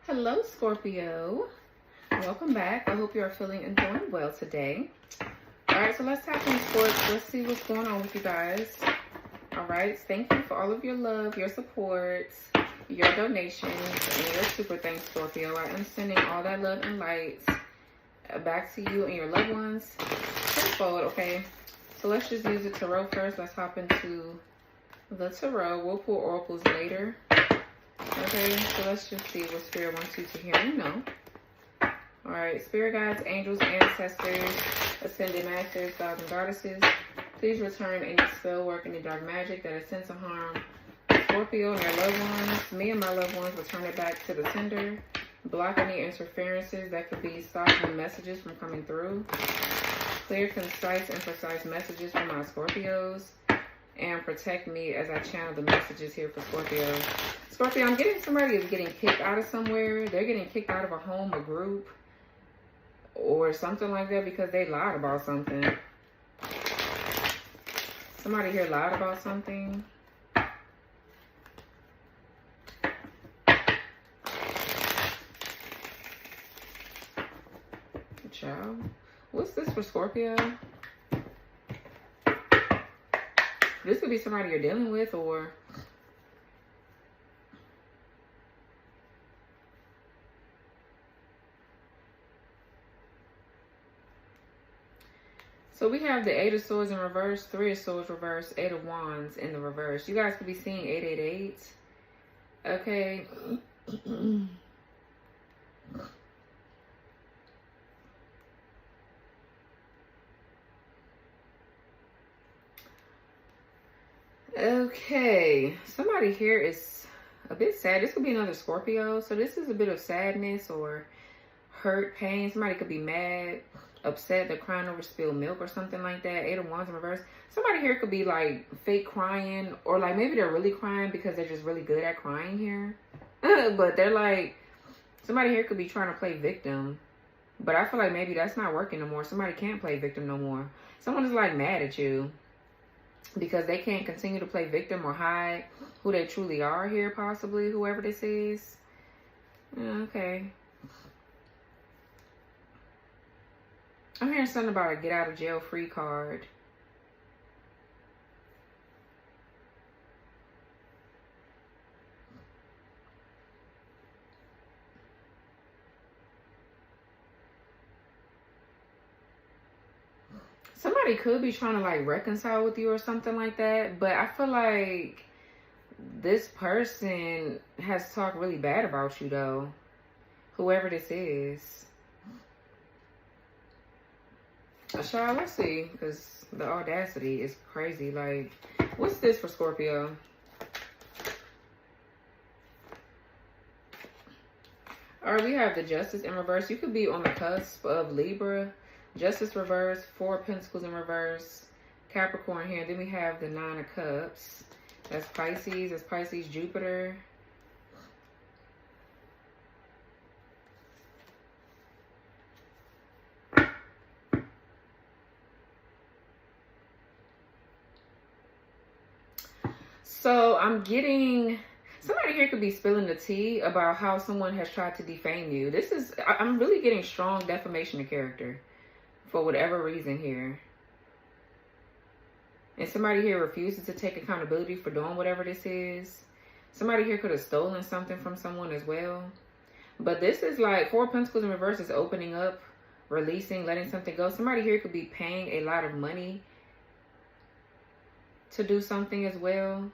Hello, Scorpio. Welcome back. I hope you are feeling and doing well today. All right, so let's tap in sports. Let's see what's going on with you guys. All right, thank you for all of your love, your support, your donations, and your super thanks, Scorpio. I am sending all that love and light back to you and your loved ones tenfold, okay? So let's just use the tarot first. Let's hop into the tarot. We'll pull oracles later. Okay, so let's just see what Spirit wants you to hear and know. Alright, Spirit guides, angels, ancestors, ascended masters, gods and goddesses, please return any spell work, any dark magic that is sent to harm Scorpio and their loved ones. Me and my loved ones will turn it back to the sender. Block any interferences that could be stopping messages from coming through. Clear, concise, and precise messages for my Scorpios. And protect me as I channel the messages here for Scorpio. Scorpio, I'm getting somebody is getting kicked out of somewhere. They're getting kicked out of a home, a group, or something like that because they lied about something. Somebody here lied about something. Child. What's this for Scorpio? This could be somebody you're dealing with, or so we have the Eight of Swords in reverse, Three of Swords reverse, Eight of Wands in the reverse. You guys could be seeing 888. Okay. Okay, somebody here is a bit sad. This could be another Scorpio. So this is a bit of sadness or hurt, pain. Somebody could be mad, upset, they're crying over spilled milk or something like that. Eight of Wands in reverse. Somebody here could be like fake crying, or like maybe they're really crying because they're just really good at crying here. But they're like, somebody here could be trying to play victim. But I feel like maybe that's not working no more. Somebody can't play victim no more. Someone is like mad at you because they can't continue to play victim or hide who they truly are here, possibly, whoever this is. Okay. I'm hearing something about a get out of jail free card. Somebody could be trying to like reconcile with you or something like that, but I feel like this person has talked really bad about you though, whoever this is. Child, let's see, because the audacity is crazy. Like, what's this for Scorpio? All right, we have the Justice in reverse. You could be on the cusp of Libra. Justice reverse, Four of Pentacles in reverse, Capricorn here. Then we have the Nine of Cups. That's Pisces. That's Pisces, Jupiter. So I'm getting, somebody here could be spilling the tea about how someone has tried to defame you. This is, I'm really getting strong defamation of character for whatever reason here. And somebody here refuses to take accountability for doing whatever this is. Somebody here could have stolen something from someone as well. But this is like Four of Pentacles in reverse is opening up, releasing, letting something go. Somebody here could be paying a lot of money to do something as well.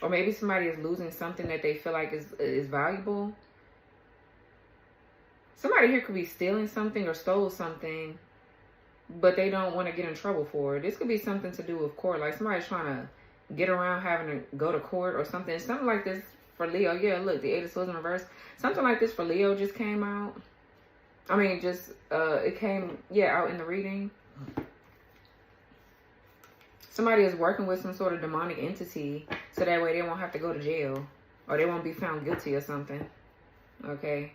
Or maybe somebody is losing something that they feel like is valuable. Somebody here could be stealing something or stole something, but they don't want to get in trouble for it. This could be something to do with court. Like somebody's trying to get around having to go to court or something. Something like this for Leo. Yeah, look, the Eight of Swords in reverse. Something like this for Leo just came out. I mean, just, it came, yeah, out in the reading. Somebody is working with some sort of demonic entity so that way they won't have to go to jail or they won't be found guilty or something. Okay.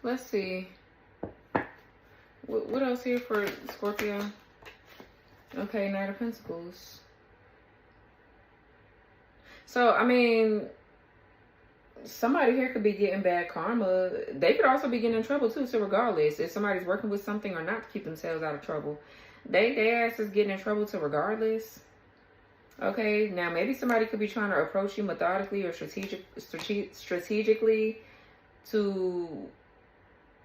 Let's see. What else here for Scorpio? Okay, Knight of Pentacles. So, I mean, somebody here could be getting bad karma. They could also be getting in trouble too. So regardless, if somebody's working with something or not to keep themselves out of trouble, they ass is getting in trouble too regardless. Okay, now maybe somebody could be trying to approach you methodically or strategically to,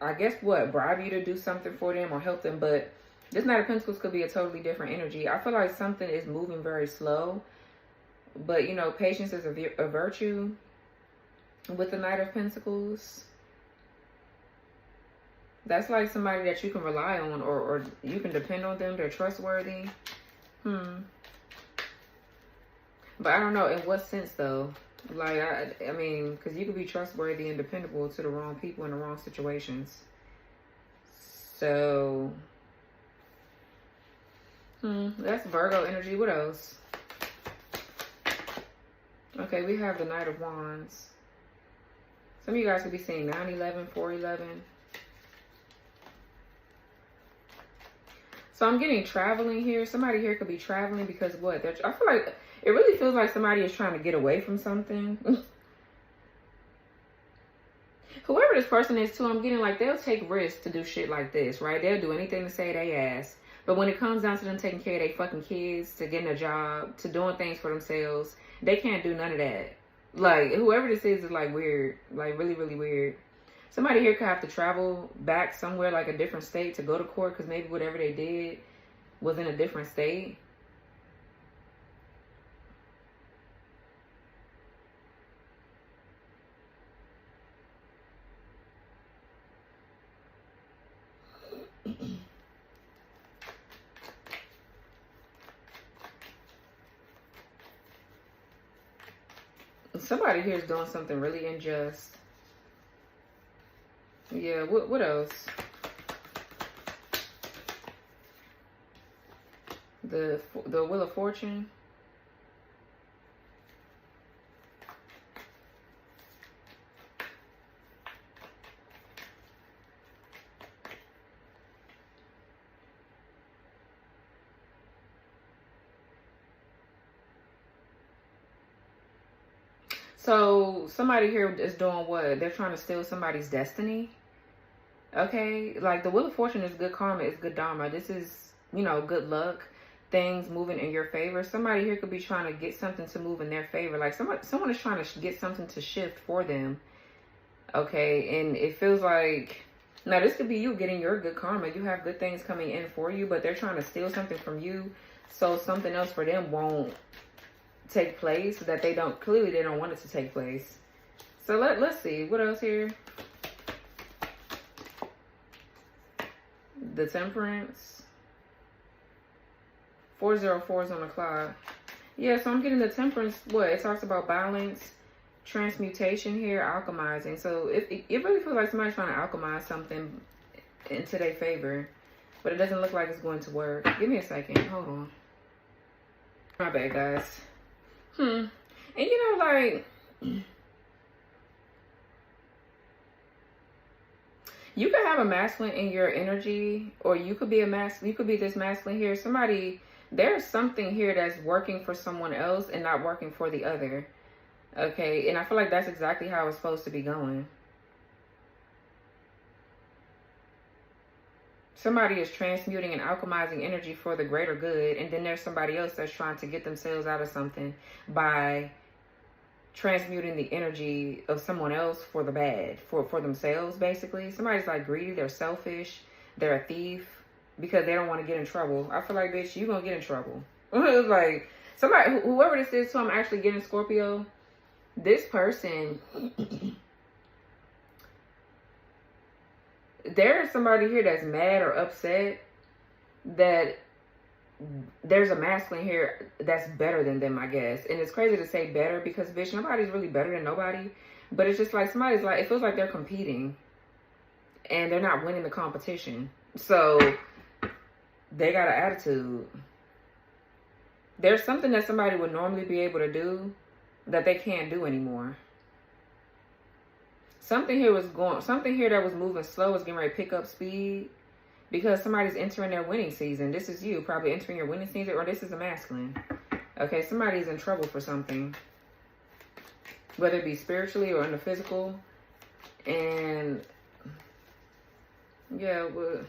I guess, bribe you to do something for them or help them. But this Knight of Pentacles could be a totally different energy. I feel like something is moving very slow. But, you know, patience is a virtue with the Knight of Pentacles. That's like somebody that you can rely on or you can depend on them. They're trustworthy. But I don't know in what sense, though. Like, I mean, because you could be trustworthy and dependable to the wrong people in the wrong situations. So, that's Virgo energy. What else? Okay, we have the Knight of Wands. Some of you guys could be seeing 9/11, 4/11. So I'm getting traveling here. Somebody here could be traveling because what? I feel like it really feels like somebody is trying to get away from something. Whoever this person is too, I'm getting like they'll take risks to do shit like this, right? They'll do anything to save their ass. But when it comes down to them taking care of their fucking kids, to getting a job, to doing things for themselves, they can't do none of that. Like, whoever this is like weird. Like, really, really weird. Somebody here could have to travel back somewhere, like a different state, to go to court because maybe whatever they did was in a different state. Somebody here is doing something really unjust. Yeah, what else? The Wheel of Fortune. So somebody here is doing what? They're trying to steal somebody's destiny. Okay, like the Wheel of Fortune is good karma, it's good dharma. This is, you know, good luck, things moving in your favor. Somebody here could be trying to get something to move in their favor. Like someone is trying to get something to shift for them. Okay, and it feels like, now this could be you getting your good karma. You have good things coming in for you, but they're trying to steal something from you so something else for them won't take place, that they don't, clearly they don't want it to take place. So let's see, what else here? The Temperance. 404 is on the clock. Yeah, so I'm getting the Temperance. What? It talks about balance, transmutation here, alchemizing. So it really feels like somebody's trying to alchemize something into their favor. But it doesn't look like it's going to work. Give me a second. Hold on. My bad, guys. And you know, like, you could have a masculine in your energy, or you could be you could be this masculine here. Somebody, there's something here that's working for someone else and not working for the other. Okay, and I feel like that's exactly how it's supposed to be going. Somebody is transmuting and alchemizing energy for the greater good, and then there's somebody else that's trying to get themselves out of something by transmuting the energy of someone else for the bad, for themselves, basically. Somebody's like greedy, they're selfish, they're a thief because they don't want to get in trouble. I feel like, bitch, you're gonna get in trouble. It was like somebody, whoever this is, so I'm actually getting Scorpio, this person, there's somebody here that's mad or upset that there's a masculine here that's better than them, I guess. And it's crazy to say better because, bitch, nobody's really better than nobody. But it's just like somebody's like, it feels like they're competing and they're not winning the competition. So they got an attitude. There's something that somebody would normally be able to do that they can't do anymore. something here that was moving slow is getting ready to pick up speed because somebody's entering their winning season. This is you probably entering your winning season, or this is a masculine. Okay, somebody's in trouble for something, whether it be spiritually or in the physical. And yeah, well,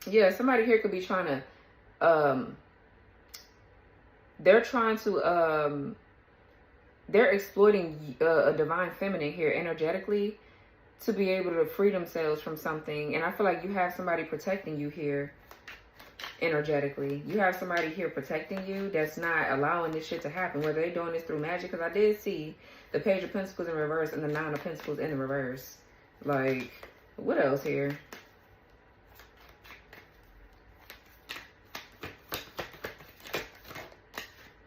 yeah, somebody here could be trying to, they're exploiting a divine feminine here energetically to be able to free themselves from something. And I feel like you have somebody protecting you here energetically. You have somebody here protecting you that's not allowing this shit to happen, whether they're doing this through magic. Because I did see the Page of Pentacles in reverse and the Nine of Pentacles in the reverse. Like, what else here?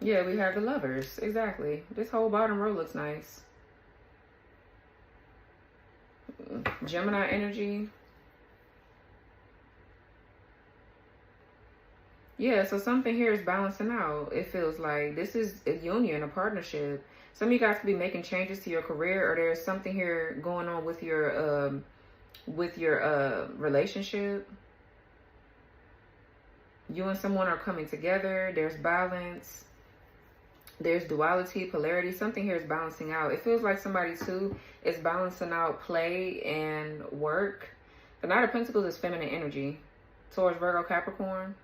Yeah, we have the Lovers. Exactly. This whole bottom row looks nice. Gemini energy. Yeah, so something here is balancing out. It feels like this is a union, a partnership. Some of you guys could be making changes to your career, or there's something here going on with your relationship. You and someone are coming together. There's balance. There's duality, polarity. Something here is balancing out. It feels like somebody too is balancing out play and work. The Knight of Pentacles is feminine energy. Taurus, Virgo, Capricorn.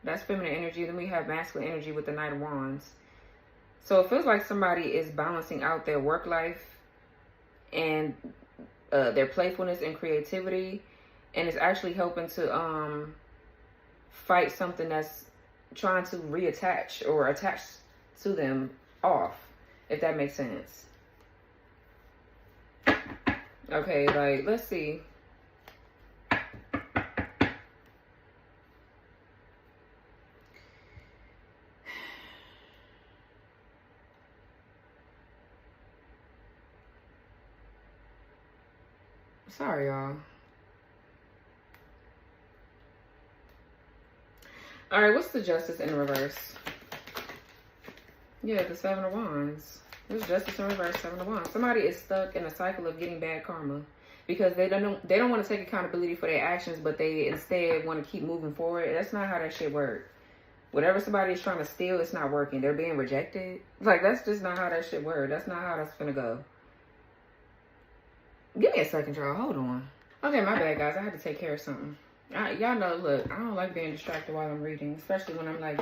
That's feminine energy. Then we have masculine energy with the Knight of Wands. So it feels like somebody is balancing out their work life and their playfulness and creativity. And it's actually helping to fight something that's trying to reattach or attach to them off, if that makes sense. Okay, like, let's see. Sorry, y'all. All right, what's the Justice in reverse? Yeah, the Seven of Wands. There's Justice in reverse, Seven of Wands. Somebody is stuck in a cycle of getting bad karma because they don't want to take accountability for their actions, but they instead want to keep moving forward. That's not how that shit works. Whatever somebody is trying to steal, it's not working. They're being rejected. Like, that's just not how that shit works. That's not how that's gonna go. Give me a second, y'all. Hold on. Okay, my bad, guys. I had to take care of something. Y'all know, look, I don't like being distracted while I'm reading, especially when I'm like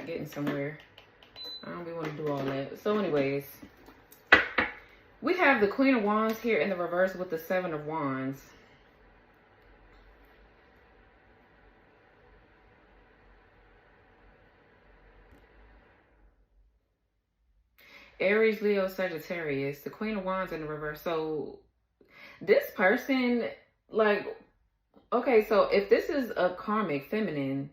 getting somewhere. I don't really want to do all that. So anyways, we have the Queen of Wands here in the reverse with the Seven of Wands. Aries, Leo, Sagittarius. The Queen of Wands in the reverse. So this person, like, okay, so if this is a karmic feminine,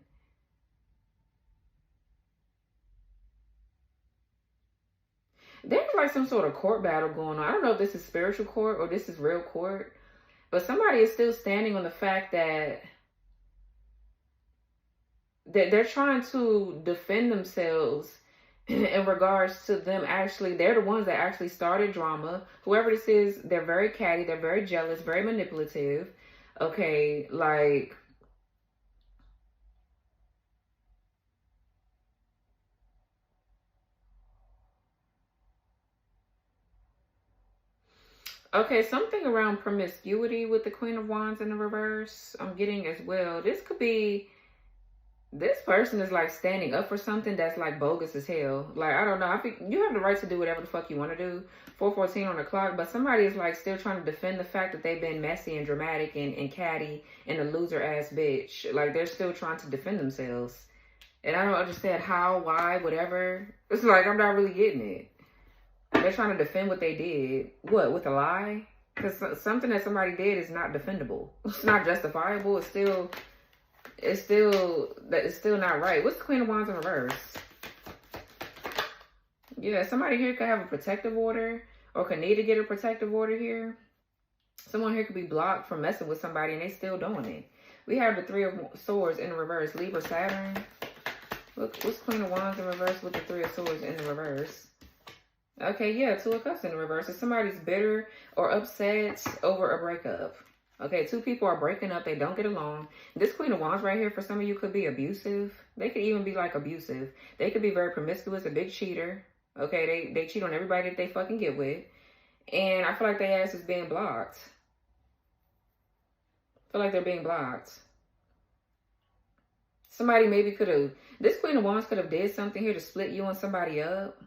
there's like some sort of court battle going on. I don't know if this is spiritual court or this is real court, but somebody is still standing on the fact that they're trying to defend themselves in regards to them actually, they're the ones that actually started drama. Whoever this is, they're very catty, they're very jealous, very manipulative. Okay, like, okay, something around promiscuity with the Queen of Wands in the reverse, I'm getting as well. This could be, this person is like standing up for something that's like bogus as hell. Like, I don't know. I think you have the right to do whatever the fuck you want to do. 4:14 on the clock, but somebody is like still trying to defend the fact that they've been messy and dramatic and catty and a loser ass bitch. Like, they're still trying to defend themselves. And I don't understand how, why, whatever. It's like, I'm not really getting it. They're trying to defend what they did. What, with a lie? Because something that somebody did is not defendable. It's not justifiable. It's still not right. What's the Queen of Wands in reverse? Yeah, somebody here could have a protective order or could need to get a protective order here. Someone here could be blocked from messing with somebody and they still doing it. We have the Three of Swords in reverse. Libra, Saturn. Look, what's Queen of Wands in reverse with the Three of Swords in the reverse? Okay, yeah, Two of Cups in the reverse. If somebody's bitter or upset over a breakup. Okay, two people are breaking up. They don't get along. This Queen of Wands right here for some of you could be abusive. They could even be like abusive. They could be very promiscuous, a big cheater. Okay, they cheat on everybody that they fucking get with. And I feel like their ass is being blocked. I feel like they're being blocked. Somebody maybe could have, this Queen of Wands could have did something here to split you and somebody up.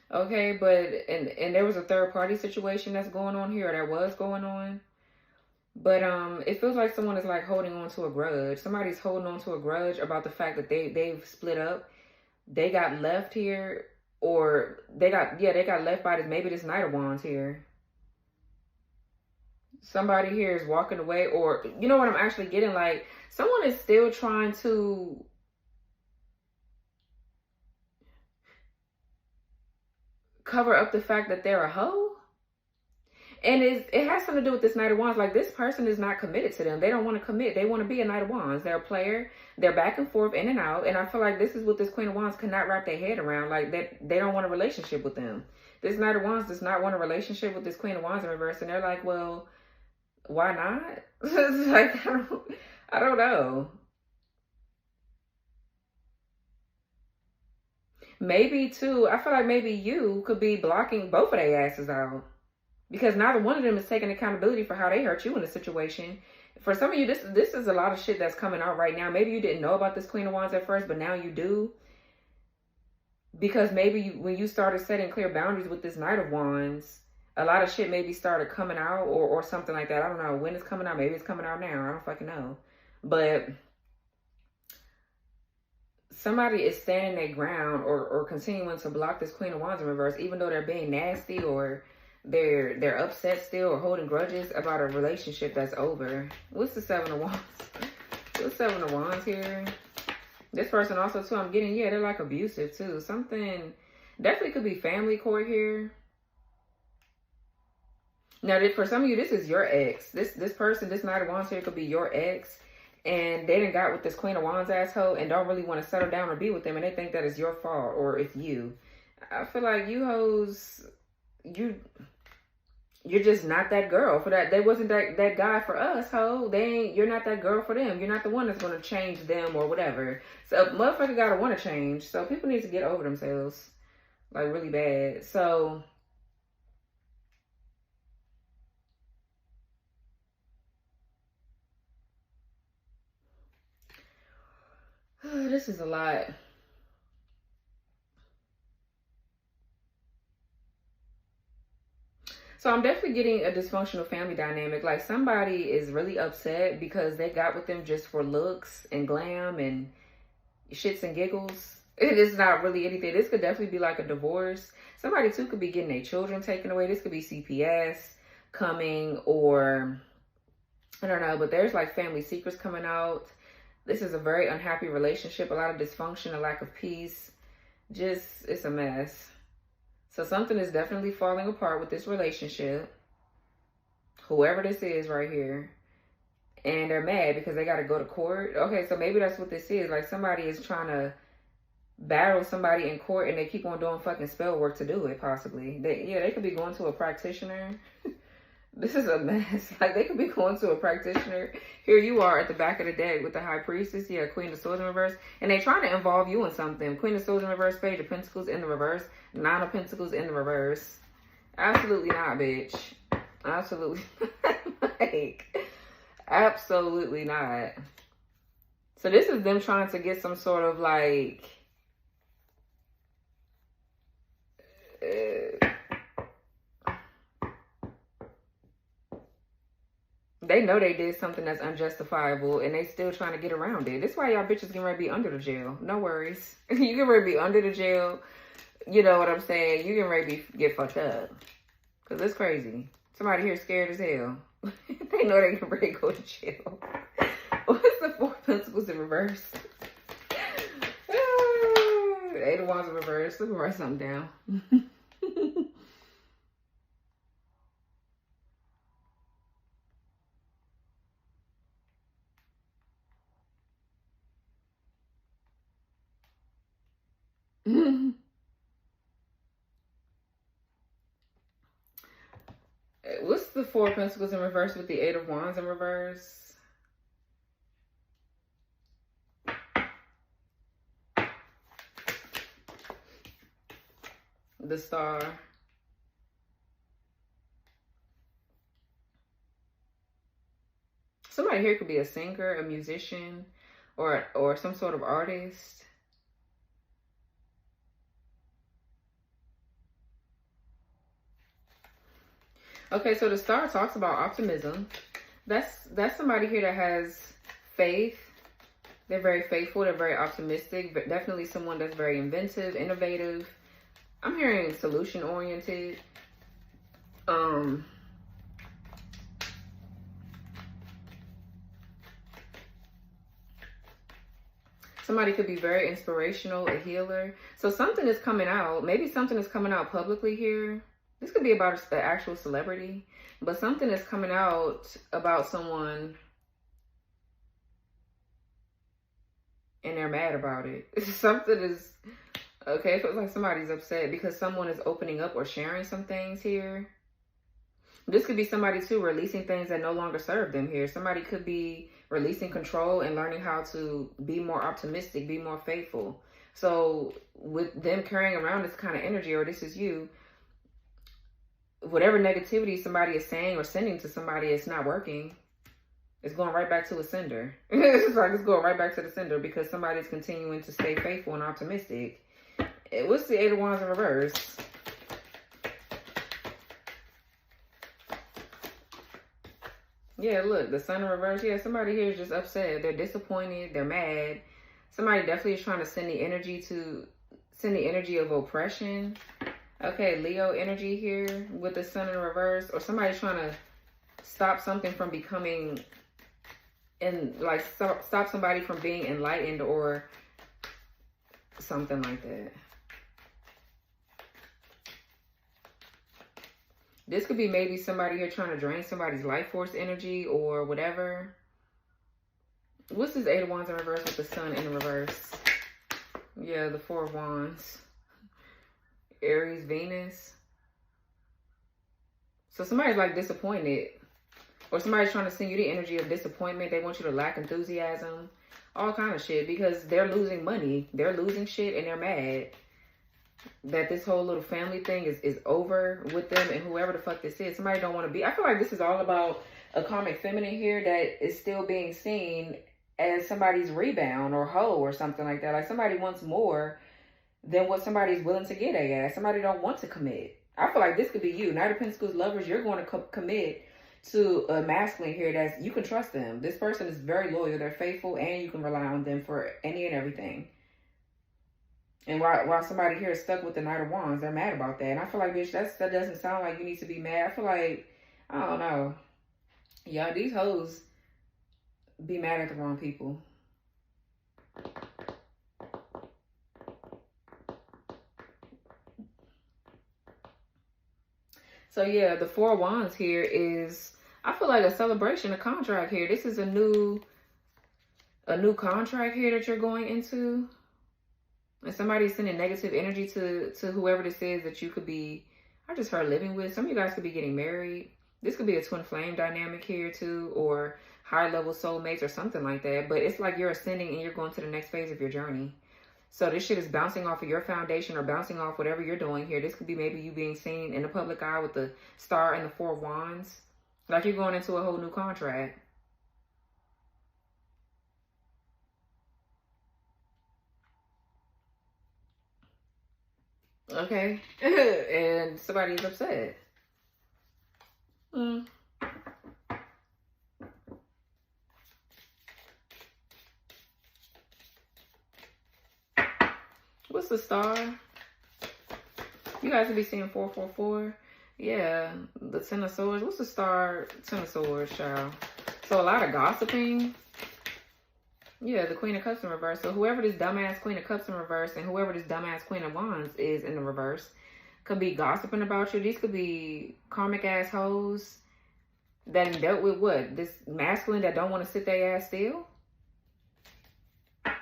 Okay, but, and there was a third party situation that's going on here, or that was going on. But it feels like someone is like holding on to a grudge. Somebody's holding on to a grudge about the fact that they've split up. They got left here, or they got left by this, maybe this Knight of Wands here. Somebody here is walking away, or you know what I'm actually getting, like someone is still trying to cover up the fact that they're a hoe. And it has something to do with this Knight of Wands. Like, this person is not committed to them. They don't want to commit. They want to be a Knight of Wands. They're a player. They're back and forth, in and out. And I feel like this is what this Queen of Wands cannot wrap their head around. Like, they don't want a relationship with them. This Knight of Wands does not want a relationship with this Queen of Wands in reverse. And they're like, well, why not? It's like, I don't know. Maybe, too, I feel like maybe you could be blocking both of their asses out. Because neither one of them is taking accountability for how they hurt you in the situation. For some of you, this is a lot of shit that's coming out right now. Maybe you didn't know about this Queen of Wands at first, but now you do. Because maybe when you started setting clear boundaries with this Knight of Wands, a lot of shit maybe started coming out, or something like that. I don't know when it's coming out. Maybe it's coming out now. I don't fucking know. But somebody is standing their ground or continuing to block this Queen of Wands in reverse, even though they're being nasty, or they're upset still, or holding grudges about a relationship that's over. What's the Seven of Wands? What's Seven of Wands here? This person also too, I'm getting, yeah, they're like abusive too. Something definitely could be family court here. Now, for some of you, this is your ex. This person, this Knight of Wands here could be your ex, and they done got with this Queen of Wands asshole and don't really want to settle down or be with them, and they think that it's your fault or it's you. I feel like you hoes, you're just not that girl for that. They wasn't that guy for us, ho. You're not that girl for them. You're not the one that's going to change them or whatever. So motherfucker got to want to change. So people need to get over themselves, like really bad. So this is a lot. So I'm definitely getting a dysfunctional family dynamic. Like, somebody is really upset because they got with them just for looks and glam and shits and giggles. It is not really anything. This could definitely be like a divorce. Somebody too could be getting their children taken away. This could be CPS coming, or I don't know, but there's like family secrets coming out. This is a very unhappy relationship. A lot of dysfunction, a lack of peace. Just, it's a mess. So something is definitely falling apart with this relationship. Whoever this is right here. And they're mad because they got to go to court. Okay, so maybe that's what this is. Like, somebody is trying to battle somebody in court and they keep on doing fucking spell work to do it, possibly. They could be going to a practitioner. This is a mess. Like, they could be going to a practitioner. Here you are at the back of the deck with the High Priestess. Yeah, Queen of Swords in reverse. And they trying to involve you in something. Queen of Swords in reverse, Page of Pentacles in the reverse, Nine of Pentacles in the reverse. Absolutely not, bitch. Absolutely not. Like, absolutely not. So this is them trying to get some sort of like... they know they did something that's unjustifiable and they still trying to get around it. That's why y'all bitches getting ready to be under the jail. No worries. You getting ready to be under the jail. You know what I'm saying? You getting ready to get fucked up. Because it's crazy. Somebody here scared as hell. They know they getting ready to go to jail. What's the Four of Pentacles in reverse? Eight of Wands in reverse. Let me write something down. What's the Four of Pentacles in reverse with the Eight of Wands in reverse? The Star. Somebody here could be a singer, a musician, or some sort of artist. Okay, so the Star talks about optimism. That's somebody here that has faith. They're very faithful. They're very optimistic. But definitely someone that's very inventive, innovative. I'm hearing solution oriented. Somebody could be very inspirational, a healer. So something is coming out. Maybe something is coming out publicly here. This could be about the actual celebrity, but something is coming out about someone and they're mad about it. Something is, okay, it feels like somebody's upset because someone is opening up or sharing some things here. This could be somebody too releasing things that no longer serve them here. Somebody could be releasing control and learning how to be more optimistic, be more faithful. So with them carrying around this kind of energy, or this is you, whatever negativity somebody is saying or sending to somebody, it's not working. It's going right back to a sender. It's like it's going right back to the sender because somebody's continuing to stay faithful and optimistic. What's the Eight of Wands in reverse? Yeah, look, the Sun in reverse. Yeah, somebody here is just upset. They're disappointed. They're mad. Somebody definitely is trying to send the energy of oppression. Okay, Leo energy here with the Sun in reverse. Or somebody's trying to stop something from becoming, stop somebody from being enlightened or something like that. This could be maybe somebody here trying to drain somebody's life force energy or whatever. What's this Eight of Wands in reverse with the Sun in reverse? Yeah, the Four of Wands. Aries, Venus. So somebody's like disappointed. Or somebody's trying to send you the energy of disappointment. They want you to lack enthusiasm. All kind of shit. Because they're losing money. They're losing shit and they're mad that this whole little family thing is over with them and whoever the fuck this is. Somebody don't want to be. I feel like this is all about a karmic feminine here that is still being seen as somebody's rebound or hoe or something like that. Like somebody wants more than what somebody's willing to get at. Somebody don't want to commit. I feel like this could be you. Knight of Pentacles lovers, you're going to commit to a masculine here that's, you can trust them. This person is very loyal. They're faithful and you can rely on them for any and everything. And while somebody here is stuck with the Knight of Wands, they're mad about that. And I feel like, bitch, that doesn't sound like you need to be mad. I feel like, I don't know. Y'all, these hoes be mad at the wrong people. So yeah, the Four of Wands here is, I feel like a celebration, a contract here. This is a new contract here that you're going into. And somebody's sending negative energy to whoever this is that you could be, I just heard, living with. Some of you guys could be getting married. This could be a twin flame dynamic here too, or higher level soulmates or something like that. But it's like you're ascending and you're going to the next phase of your journey. So this shit is bouncing off of your foundation or bouncing off whatever you're doing here. This could be maybe you being seen in the public eye with the Star and the Four of Wands. Like you're going into a whole new contract. Okay. And somebody's upset. What's the Star? You guys will be seeing 444. Yeah, the Ten of Swords. What's the Star? Ten of Swords, child. So a lot of gossiping. Yeah, the Queen of Cups in reverse. So whoever this dumbass Queen of Cups in reverse and whoever this dumbass Queen of Wands is in the reverse could be gossiping about you. These could be karmic assholes that dealt with what? This masculine that don't want to sit their ass still?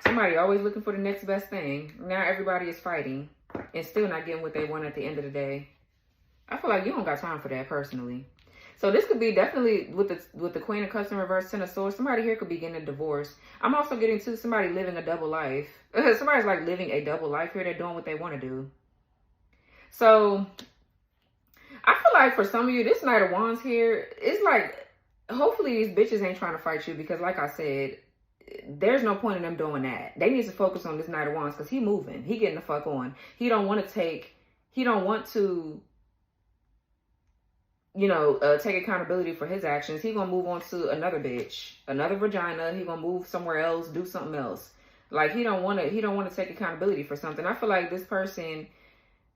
Somebody always looking for the next best thing. Now everybody is fighting and still not getting what they want at the end of the day. I feel like you don't got time for that personally. So this could be definitely with the Queen of Cups in reverse, Ten of Swords. Somebody here could be getting a divorce. I'm also getting to somebody living a double life. Somebody's like living a double life here. They're doing what they want to do. So I feel like for some of you, this Knight of Wands here, it's like, hopefully these bitches ain't trying to fight you, because like I said, there's no point in them doing that. They need to focus on this Knight of Wands, because he moving. He getting the fuck on. He don't want to you know, take accountability for his actions. He gonna move on to another bitch, another vagina. He gonna move somewhere else, do something else. Like he don't want to take accountability for something. I feel like this person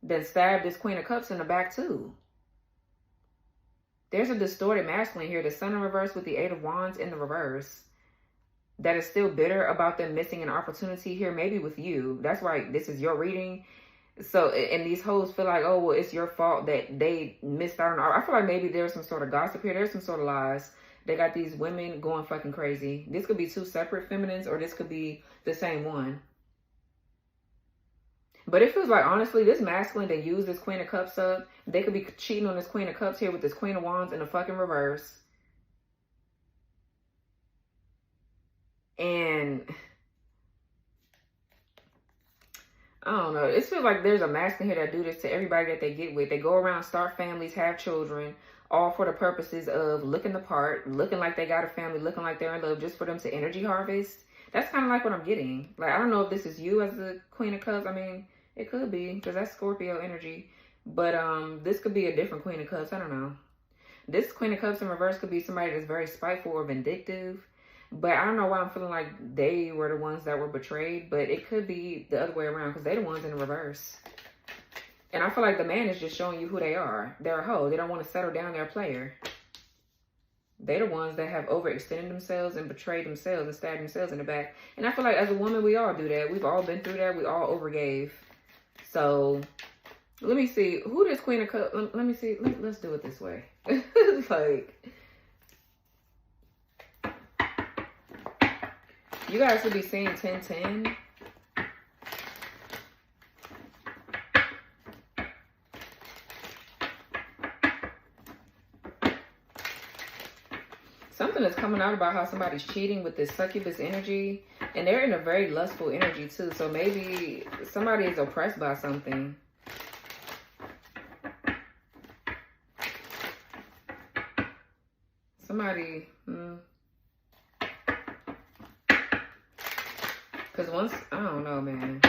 then stabbed this Queen of Cups in the back too. There's a distorted masculine here, the Sun in reverse with the Eight of Wands in the reverse, that is still bitter about them missing an opportunity here, maybe with you. That's why this is your reading. So, and these hoes feel like, oh, well, it's your fault that they missed out on. I feel like maybe there's some sort of gossip here. There's some sort of lies. They got these women going fucking crazy. This could be two separate feminines, or this could be the same one. But it feels like, honestly, this masculine that used this Queen of Cups up, they could be cheating on this Queen of Cups here with this Queen of Wands in the fucking reverse. And I don't know. It feels like there's a masculine here that do this to everybody that they get with. They go around, start families, have children, all for the purposes of looking the part, looking like they got a family, looking like they're in love, just for them to energy harvest. That's kind of like what I'm getting. Like, I don't know if this is you as the Queen of Cups. I mean, it could be, because that's Scorpio energy. But this could be a different Queen of Cups. I don't know. This Queen of Cups in reverse could be somebody that's very spiteful or vindictive. But I don't know why I'm feeling like they were the ones that were betrayed. But it could be the other way around, because they're the ones in the reverse. And I feel like the man is just showing you who they are. They're a hoe. They don't want to settle down. They're a player. They're the ones that have overextended themselves and betrayed themselves and stabbed themselves in the back. And I feel like as a woman, we all do that. We've all been through that. We all overgave. So let me see. Who this Queen of Cups? Let me see. Let's do it this way. Like, you guys should be seeing 1010. Something is coming out about how somebody's cheating with this succubus energy. And they're in a very lustful energy too. So maybe somebody is oppressed by something. Somebody... Because once, I don't know, man.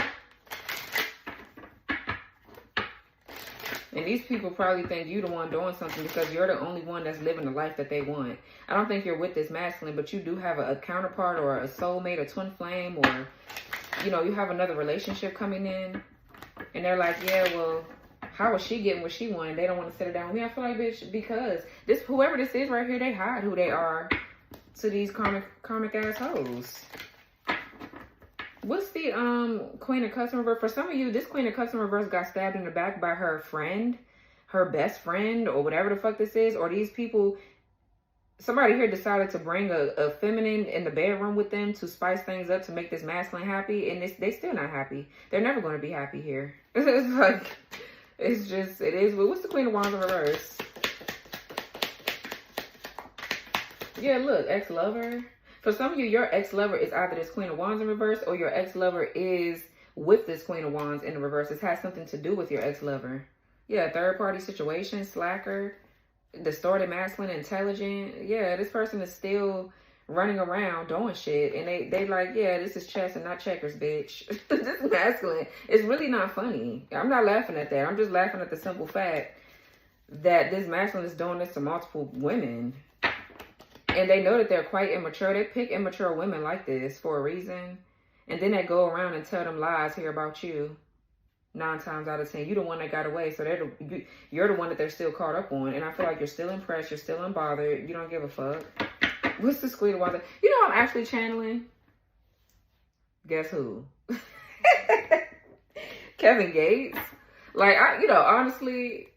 And these people probably think you the one doing something because you're the only one that's living the life that they want. I don't think you're with this masculine, but you do have a counterpart or a soulmate, a twin flame, or, you know, you have another relationship coming in. And they're like, yeah, well, how is she getting what she wanted? They don't want to settle down with me. I feel like, bitch, because this, whoever this is right here, they hide who they are to these karmic assholes. What's the Queen of Cups in reverse? For some of you, this Queen of Cups in reverse got stabbed in the back by her friend, her best friend, or whatever the fuck this is. Or these people, somebody here decided to bring a feminine in the bedroom with them to spice things up to make this masculine happy. And they still not happy. They're never going to be happy here. It's like, it's just, it is. But what's the Queen of Wands in reverse? Yeah, look, ex-lover. For some of you, your ex-lover is either this Queen of Wands in reverse, or your ex-lover is with this Queen of Wands in the reverse. It has something to do with your ex-lover. Yeah, third-party situation, slacker, distorted masculine, intelligent. Yeah, this person is still running around doing shit. And they like, yeah, this is chess and not checkers, bitch. This masculine is really not funny. I'm not laughing at that. I'm just laughing at the simple fact that this masculine is doing this to multiple women. And they know that they're quite immature. They pick immature women like this for a reason. And then they go around and tell them lies here about you. 9 times out of 10. You're the one that got away. So you're the one that they're still caught up on. And I feel like you're still impressed. You're still unbothered. You don't give a fuck. What's the Queen of Wands? You know I'm actually channeling? Guess who? Kevin Gates. Like, honestly...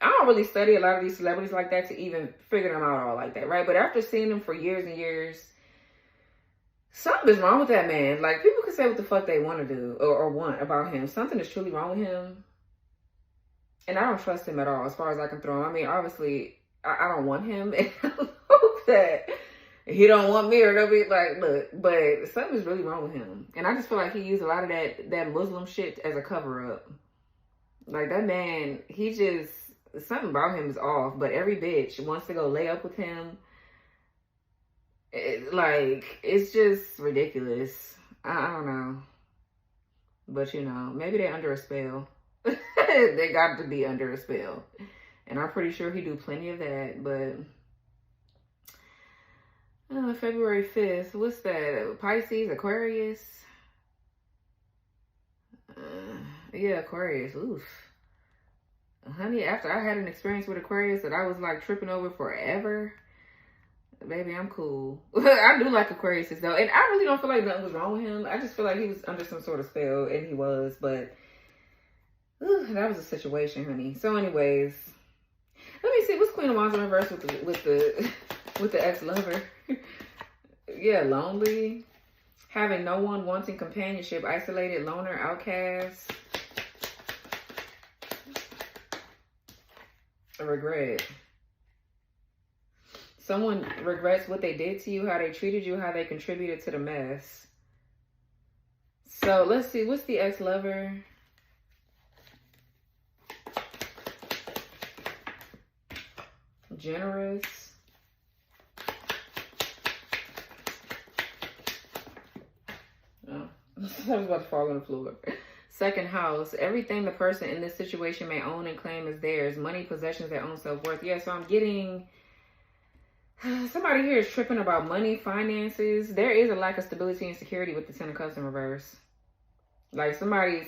I don't really study a lot of these celebrities like that to even figure them out all like that, right? But after seeing them for years and years, Something is wrong with that man. Like, people can say what the fuck they want to do or want about him. Something is truly wrong with him. And I don't trust him at all, as far as I can throw him. I mean, obviously, I don't want him. And I hope that he don't want me, or they'll be like, look, but something is really wrong with him. And I just feel like he used a lot of that Muslim shit as a cover-up. Like, that man, he just, something about him is off. But every bitch wants to go lay up with him. Like, it's just ridiculous. I don't know. But, you know, maybe they're under a spell. They got to be under a spell. And I'm pretty sure he do plenty of that. But February 5th, what's that? Pisces, Aquarius? Yeah, Aquarius. Oof. Honey, after I had an experience with Aquarius that I was like tripping over forever, baby, I'm cool. I do like Aquarius though. And I really don't feel like nothing was wrong with him. I just feel like he was under some sort of spell, and he was. But that was a situation, honey. So anyways, let me see. What's Queen of Wands in reverse with the ex-lover? Yeah, lonely. Having no one, wanting companionship, isolated, loner, outcast. A regret. Someone regrets what they did to you, how they treated you, how they contributed to the mess. So let's see. What's the ex-lover? Generous. Oh, I was about to fall on the floor. Second house. Everything the person in this situation may own and claim is theirs. Money, possessions, their own self-worth. Yeah, so I'm getting... somebody here is tripping about money, finances. There is a lack of stability and security with the Ten of Cups in reverse. Like, somebody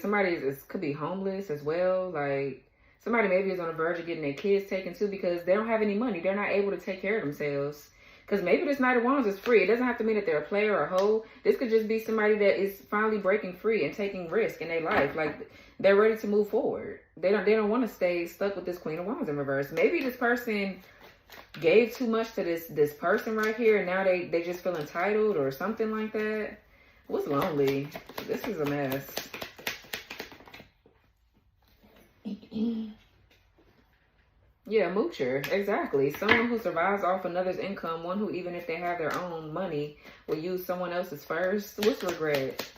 could be homeless as well. Like, somebody maybe is on the verge of getting their kids taken too because they don't have any money. They're not able to take care of themselves. Because maybe this Knight of Wands is free. It doesn't have to mean that they're a player or a hoe. This could just be somebody that is finally breaking free and taking risk in their life. Like, they're ready to move forward. They don't want to stay stuck with this Queen of Wands in reverse. Maybe this person gave too much to this person right here, and now they just feel entitled or something like that. What's lonely? This is a mess. Yeah, moocher. Exactly. Someone who survives off another's income. One who, even if they have their own money, will use someone else's first. What's regret?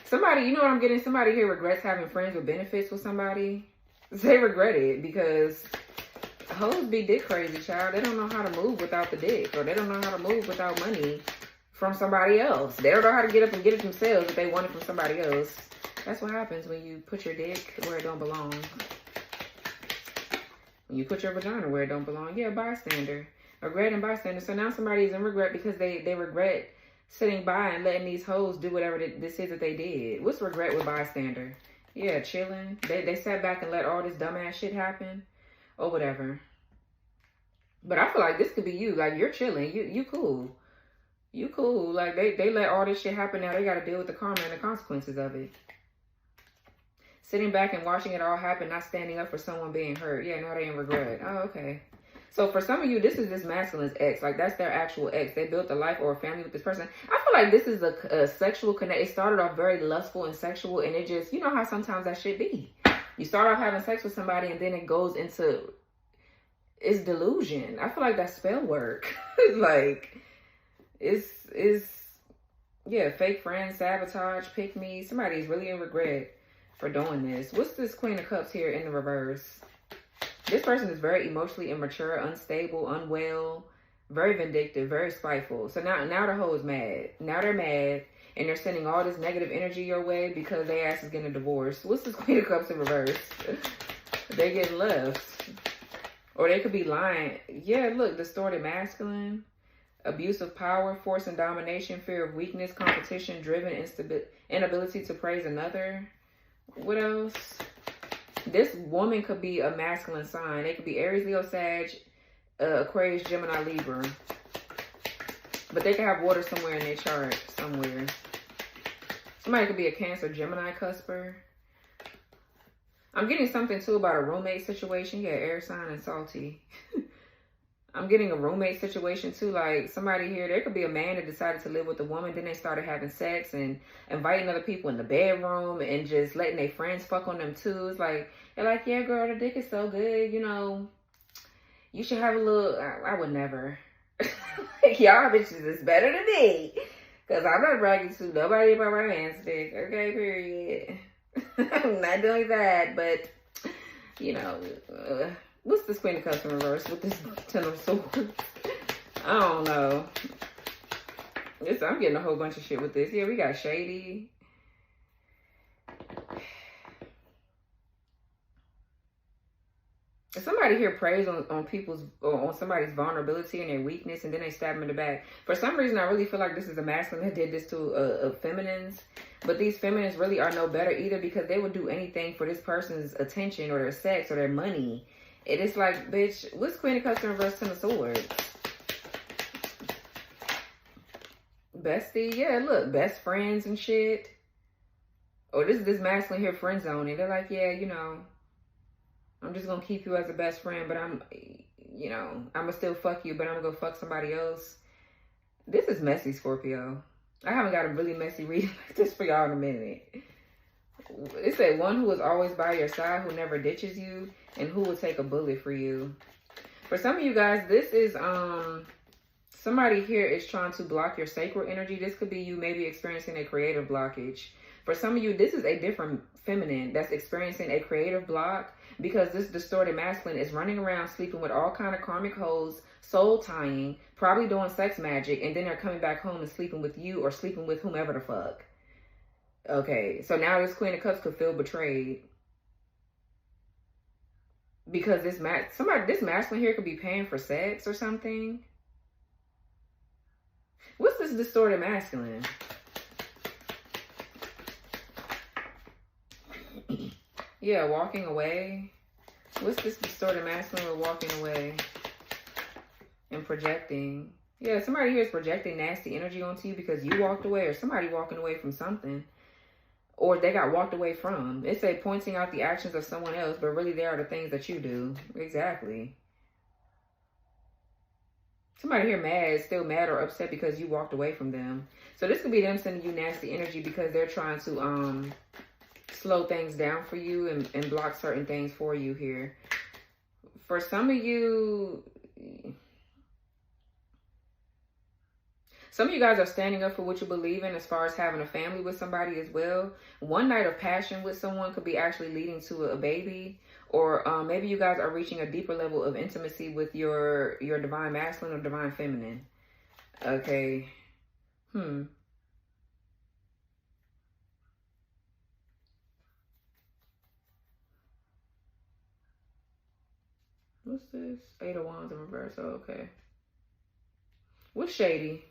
Somebody, you know what I'm getting? Somebody here regrets having friends with benefits with somebody. They regret it because hoes be dick crazy, child. They don't know how to move without the dick, or they don't know how to move without money from somebody else. They don't know how to get up and get it themselves if they want it from somebody else. That's what happens when you put your dick where it don't belong. When you put your vagina where it don't belong. Yeah, bystander. Regret and bystander. So now somebody is in regret because they regret sitting by and letting these hoes do whatever this is that they did. What's regret with bystander? Yeah, chilling. They sat back and let all this dumbass shit happen. Or whatever. But I feel like this could be you. Like, you're chilling. You cool. You cool. Like, they let all this shit happen. Now they got to deal with the karma and the consequences of it. Sitting back and watching it all happen, not standing up for someone being hurt. Yeah, now they in regret. Oh, okay. So for some of you, this is this masculine's ex. Like, that's their actual ex. They built a life or a family with this person. I feel like this is a sexual connect. It started off very lustful and sexual, and it just, you know how sometimes that shit be. You start off having sex with somebody, and then it goes into, it's delusion. I feel like that's spell work. Like, yeah, fake friends, sabotage, pick me. Somebody's really in regret for doing this. What's this Queen of Cups here in the reverse? This person is very emotionally immature, unstable, unwell, very vindictive, very spiteful. So now the hoe is mad. Now they're mad, and they're sending all this negative energy your way because their ass is getting a divorce. What's this Queen of Cups in reverse? They get left. Or they could be lying. Yeah, look, distorted masculine, abuse of power, force and domination, fear of weakness, competition, driven, inability to praise another. What else? This woman could be a masculine sign. They could be Aries, Leo, Sag, Aquarius, Gemini, Libra. But they could have water somewhere in their chart, somewhere. Somebody could be a Cancer, Gemini, cusper. I'm getting something too about a roommate situation. Yeah, air sign and salty. I'm getting a roommate situation too. Like somebody here, there could be a man that decided to live with a woman. Then they started having sex and inviting other people in the bedroom and just letting their friends fuck on them too. It's like, they're like, yeah, girl, the dick is so good. You know, you should have a little, I would never. Like, y'all bitches is better than me. Because I'm not bragging to nobody about my man's dick. Okay, period. I'm not doing that. But, you know, what's this Queen of Cups in reverse with this Ten of Swords? I don't know. I'm getting a whole bunch of shit with this. Yeah, we got Shady. Somebody here preys on people's, or on somebody's vulnerability and their weakness, and then they stab them in the back. For some reason, I really feel like this is a masculine that did this to feminines. But these feminines really are no better either, because they would do anything for this person's attention or their sex or their money. It is like, bitch, what's Queen of Cups in reverse, Ten of Swords? Bestie? Yeah, look, best friends and shit. Or this masculine here friend zoning. They're like, yeah, you know, I'm just gonna keep you as a best friend, but I'm gonna still fuck you, but I'm gonna go fuck somebody else. This is messy, Scorpio. I haven't got a really messy reading like this for y'all in a minute. It said one who is always by your side, who never ditches you, and who will take a bullet for you. For some of you guys, this is somebody here is trying to block your sacral energy. This could be you maybe experiencing a creative blockage. For some of you, this is a different feminine that's experiencing a creative block, because this distorted masculine is running around sleeping with all kind of karmic hoes, soul tying, probably doing sex magic, and then they're coming back home and sleeping with you or sleeping with whomever the fuck. Okay, so now this Queen of Cups could feel betrayed, because this masculine here could be paying for sex or something. What's this distorted masculine? Yeah, walking away. What's this distorted masculine with walking away and projecting? Yeah, somebody here is projecting nasty energy onto you because you walked away, or somebody walking away from something, or they got walked away from. It's a pointing out the actions of someone else, but really they are the things that you do. Exactly. Somebody here mad, still mad or upset because you walked away from them. So this could be them sending you nasty energy because they're trying to slow things down for you and block certain things for you here. For some of you guys are standing up for what you believe in as far as having a family with somebody as well. One night of passion with someone could be actually leading to a baby. Or maybe you guys are reaching a deeper level of intimacy with your divine masculine or divine feminine. Okay. What's this? 8 of Wands in reverse. Oh, okay. What's Shady?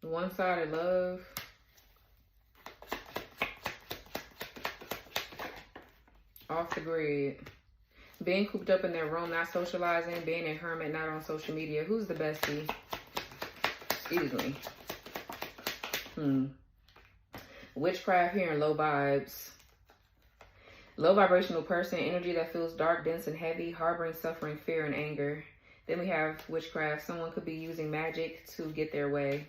One-sided love. Off the grid. Being cooped up in their room, not socializing. Being a hermit, not on social media. Who's the bestie? Excuse me. Witchcraft here and low vibes. Low vibrational person, energy that feels dark, dense, and heavy, harboring, suffering, fear, and anger. Then we have witchcraft. Someone could be using magic to get their way.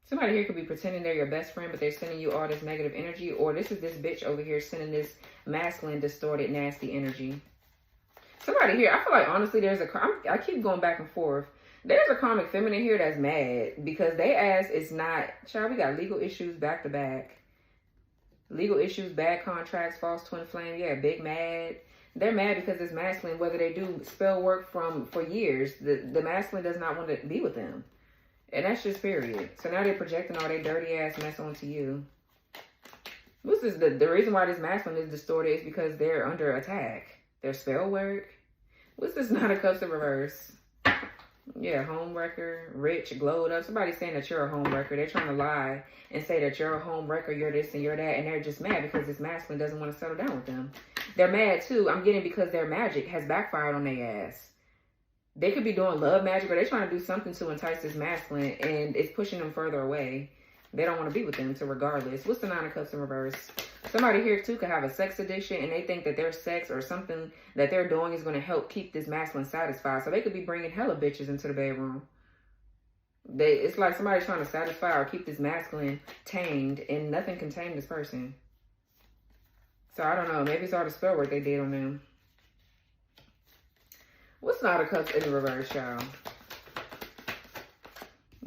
Somebody here could be pretending they're your best friend, but they're sending you all this negative energy. Or this is this bitch over here sending this masculine, distorted, nasty energy. Somebody here, I feel like honestly I keep going back and forth. There's a karmic feminine here that's mad because they ass is not, child, we got legal issues back to back. Legal issues, bad contracts, false twin flame, yeah, big mad. They're mad because this masculine, whether they do spell work for years, the masculine does not want to be with them. And that's just period. So now they're projecting all their dirty ass mess onto you. This is the reason why this masculine is distorted is because they're under attack. Their spell work. What's this Nine of Cups in reverse? Yeah, homewrecker, rich, glowed up. Somebody's saying that you're a homewrecker. They're trying to lie and say that you're a homewrecker, you're this and you're that. And they're just mad because this masculine doesn't want to settle down with them. They're mad too. I'm getting because their magic has backfired on their ass. They could be doing love magic, or they're trying to do something to entice this masculine, and it's pushing them further away. They don't want to be with them, so regardless. What's the Nine of Cups in reverse? Somebody here, too, could have a sex addiction, and they think that their sex or something that they're doing is going to help keep this masculine satisfied. So they could be bringing hella bitches into the bedroom. It's like somebody's trying to satisfy or keep this masculine tamed, and nothing can tame this person. So I don't know. Maybe it's all the spell work they did on them. What's Nine of Cups in the reverse, y'all?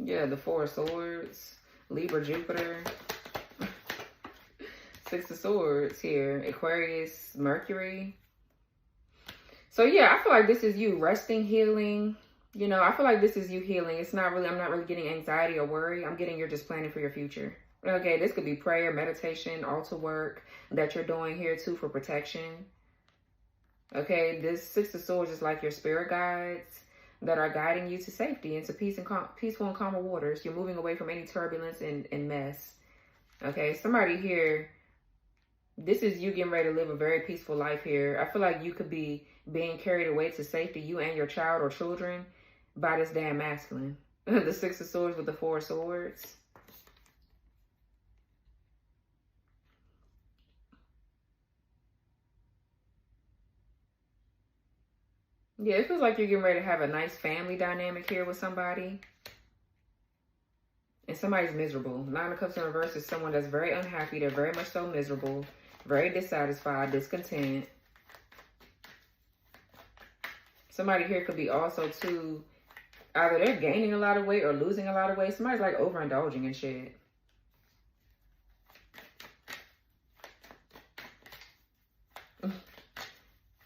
Yeah, the Four of Swords, Libra, Jupiter, Six of Swords here, Aquarius, Mercury. So yeah, I feel like this is you resting, healing. You know, I feel like this is you healing. It's not really, I'm not really getting anxiety or worry. I'm getting you're just planning for your future. Okay, this could be prayer, meditation, altar work that you're doing here too for protection. Okay, this Six of Swords is like your spirit guides that are guiding you to safety and to peaceful and calmer waters. You're moving away from any turbulence and mess. Okay, somebody here, this is you getting ready to live a very peaceful life here. I feel like you could be being carried away to safety, you and your child or children, by this damn masculine. The Six of Swords with the Four of Swords. Yeah, it feels like you're getting ready to have a nice family dynamic here with somebody. And somebody's miserable. Nine of Cups in reverse is someone that's very unhappy. They're very much so miserable. Very dissatisfied, discontent. Somebody here could be also too, either they're gaining a lot of weight or losing a lot of weight. Somebody's like overindulging and shit.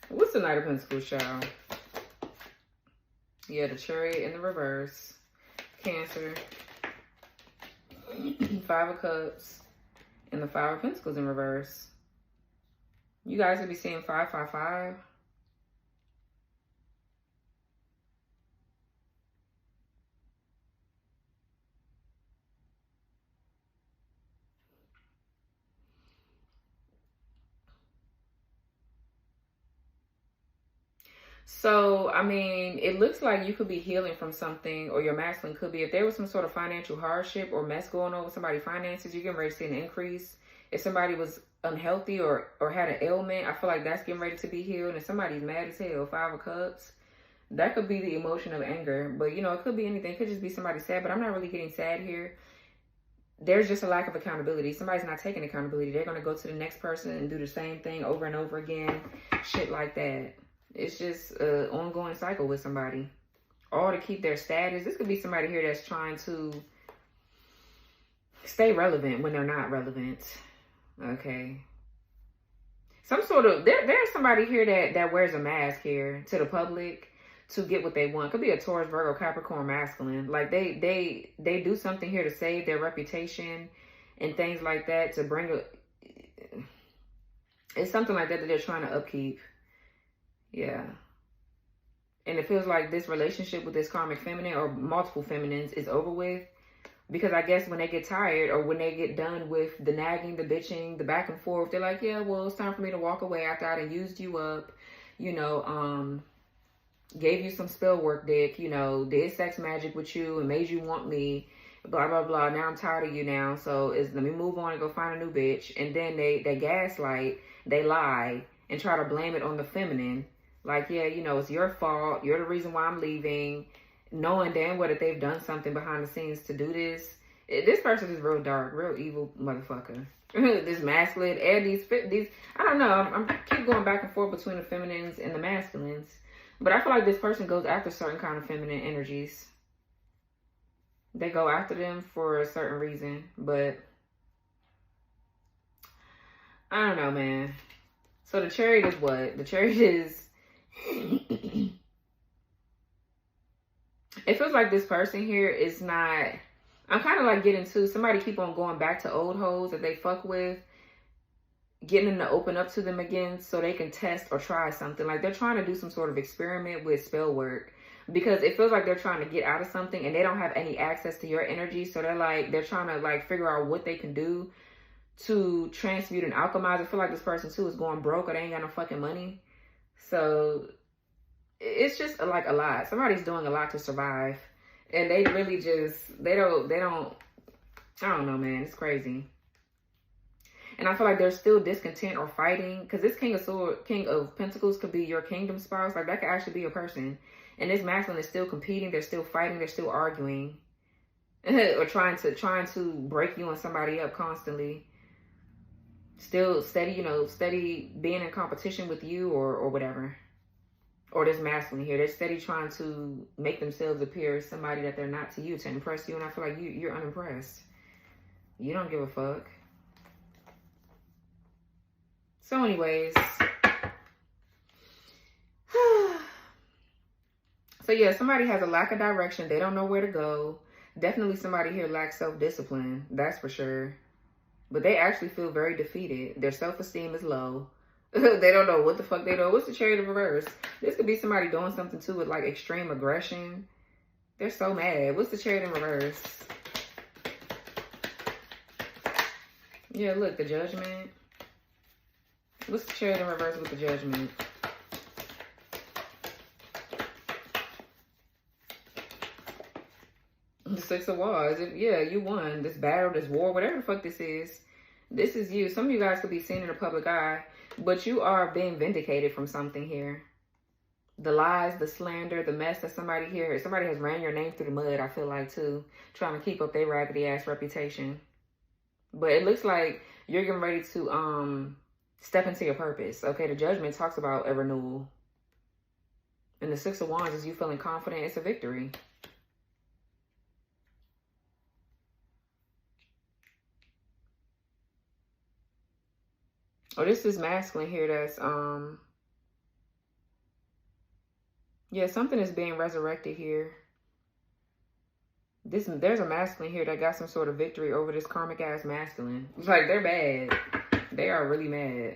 What's the Knight of Pentacles, y'all? Yeah, the Chariot in the reverse. Cancer. Five of Cups. And the Five of Pentacles in reverse. You guys will be seeing 555. So, I mean, it looks like you could be healing from something, or your masculine could be. If there was some sort of financial hardship or mess going on with somebody's finances, you're getting ready to see an increase. If somebody was unhealthy or had an ailment, I feel like that's getting ready to be healed. And if somebody's mad as hell, Five of Cups, that could be the emotion of anger. But, you know, it could be anything. It could just be somebody sad, but I'm not really getting sad here. There's just a lack of accountability. Somebody's not taking accountability. They're going to go to the next person and do the same thing over and over again. Shit like that. It's just an ongoing cycle with somebody. All to keep their status. This could be somebody here that's trying to stay relevant when they're not relevant. Okay. Some sort of, there's somebody here that wears a mask here to the public to get what they want. Could be a Taurus, Virgo, Capricorn, masculine. Like they do something here to save their reputation and things like that, to bring a, it's something like that they're trying to upkeep. Yeah. And it feels like this relationship with this karmic feminine or multiple feminines is over with. Because I guess when they get tired or when they get done with the nagging, the bitching, the back and forth, they're like, yeah, well, it's time for me to walk away after I done used you up. You know, gave you some spell work, dick. You know, did sex magic with you and made you want me. Blah, blah, blah. Now I'm tired of you now. So let me move on and go find a new bitch. And then they gaslight, they lie and try to blame it on the feminine. Like, yeah, you know, it's your fault. You're the reason why I'm leaving. Knowing damn well that they've done something behind the scenes to do this. This person is real dark, real evil motherfucker. This masculine and these, I don't know. I'm keep going back and forth between the feminines and the masculines. But I feel like this person goes after certain kind of feminine energies. They go after them for a certain reason. But I don't know, man. So the Chariot is what? The Chariot is... It feels like this person here is not... I'm kind of like getting to... Somebody keep on going back to old hoes that they fuck with. Getting them to open up to them again so they can test or try something. Like they're trying to do some sort of experiment with spell work. Because it feels like they're trying to get out of something and they don't have any access to your energy. So they're trying to like figure out what they can do to transmute and alchemize. I feel like this person too is going broke or they ain't got no fucking money. So it's just like a lot. Somebody's doing a lot to survive. And they really just, they don't, I don't know, man. It's crazy. And I feel like there's still discontent or fighting. Because this King of Pentacles could be your kingdom spouse. Like, that could actually be a person. And this masculine is still competing. They're still fighting. They're still arguing. Or trying to break you and somebody up constantly. Still steady, you know, steady being in competition with you or whatever. Or this masculine here. They're steady trying to make themselves appear as somebody that they're not to you, to impress you. And I feel like you're unimpressed. You don't give a fuck. So anyways. So yeah, somebody has a lack of direction. They don't know where to go. Definitely somebody here lacks self-discipline. That's for sure. But they actually feel very defeated. Their self-esteem is low. They don't know what the fuck they do. What's the Chariot of Reverse? This could be somebody doing something too with like extreme aggression. They're so mad. What's the Chariot in Reverse? Yeah, look, the Judgment. What's the Chariot in Reverse with the Judgment? The Six of Wands. Yeah, you won this battle, this war, whatever the fuck this is. This is you. Some of you guys could be seen in the public eye, but you are being vindicated from something here. The lies, the slander, the mess that somebody here, somebody has ran your name through the mud, I feel like, too. Trying to keep up their raggedy ass reputation. But it looks like you're getting ready to step into your purpose. Okay, the Judgment talks about a renewal. And the Six of Wands is you feeling confident. It's a victory. Oh, this is masculine here that's, yeah, something is being resurrected here. There's a masculine here that got some sort of victory over this karmic ass masculine. Like, they're bad. They are really mad.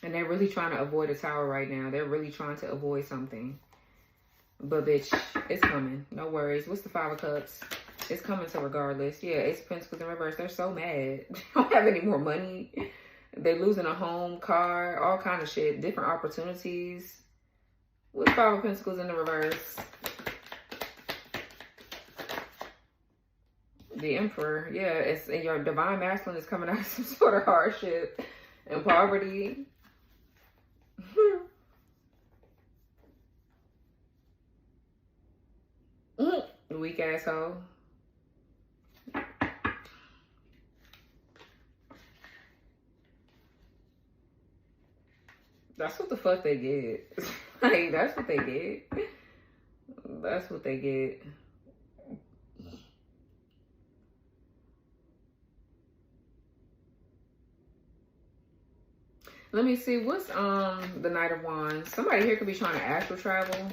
And they're really trying to avoid a tower right now. They're really trying to avoid something. But bitch, it's coming. No worries. What's the Five of Cups? It's coming to regardless. Yeah, Ace of Pentacles in reverse. They're so mad. They don't have any more money. They're losing a home, car, all kind of shit. Different opportunities. What's Five of Pentacles in the reverse? The Emperor. Yeah, it's and your divine masculine is coming out of some sort of hardship and poverty. Weak asshole. That's what the fuck they get. Like, that's what they get. That's what they get. Let me see. What's the Knight of Wands? Somebody here could be trying to astral travel.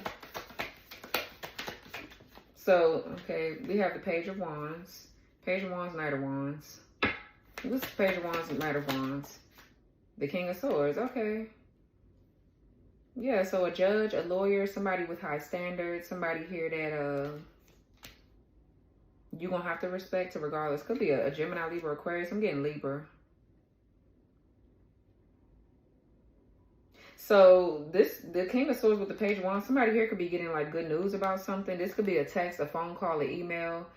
So, okay, we have the Page of Wands. Page of Wands, Knight of Wands. What's the Page of Wands and Knight of Wands? The King of Swords. Okay. Yeah, so a judge, a lawyer, somebody with high standards, somebody here that you're going to have to respect regardless. Could be a Gemini, Libra, Aquarius. I'm getting Libra. So the King of Swords with the Page of Wands, somebody here could be getting like good news about something. This could be a text, a phone call, an email.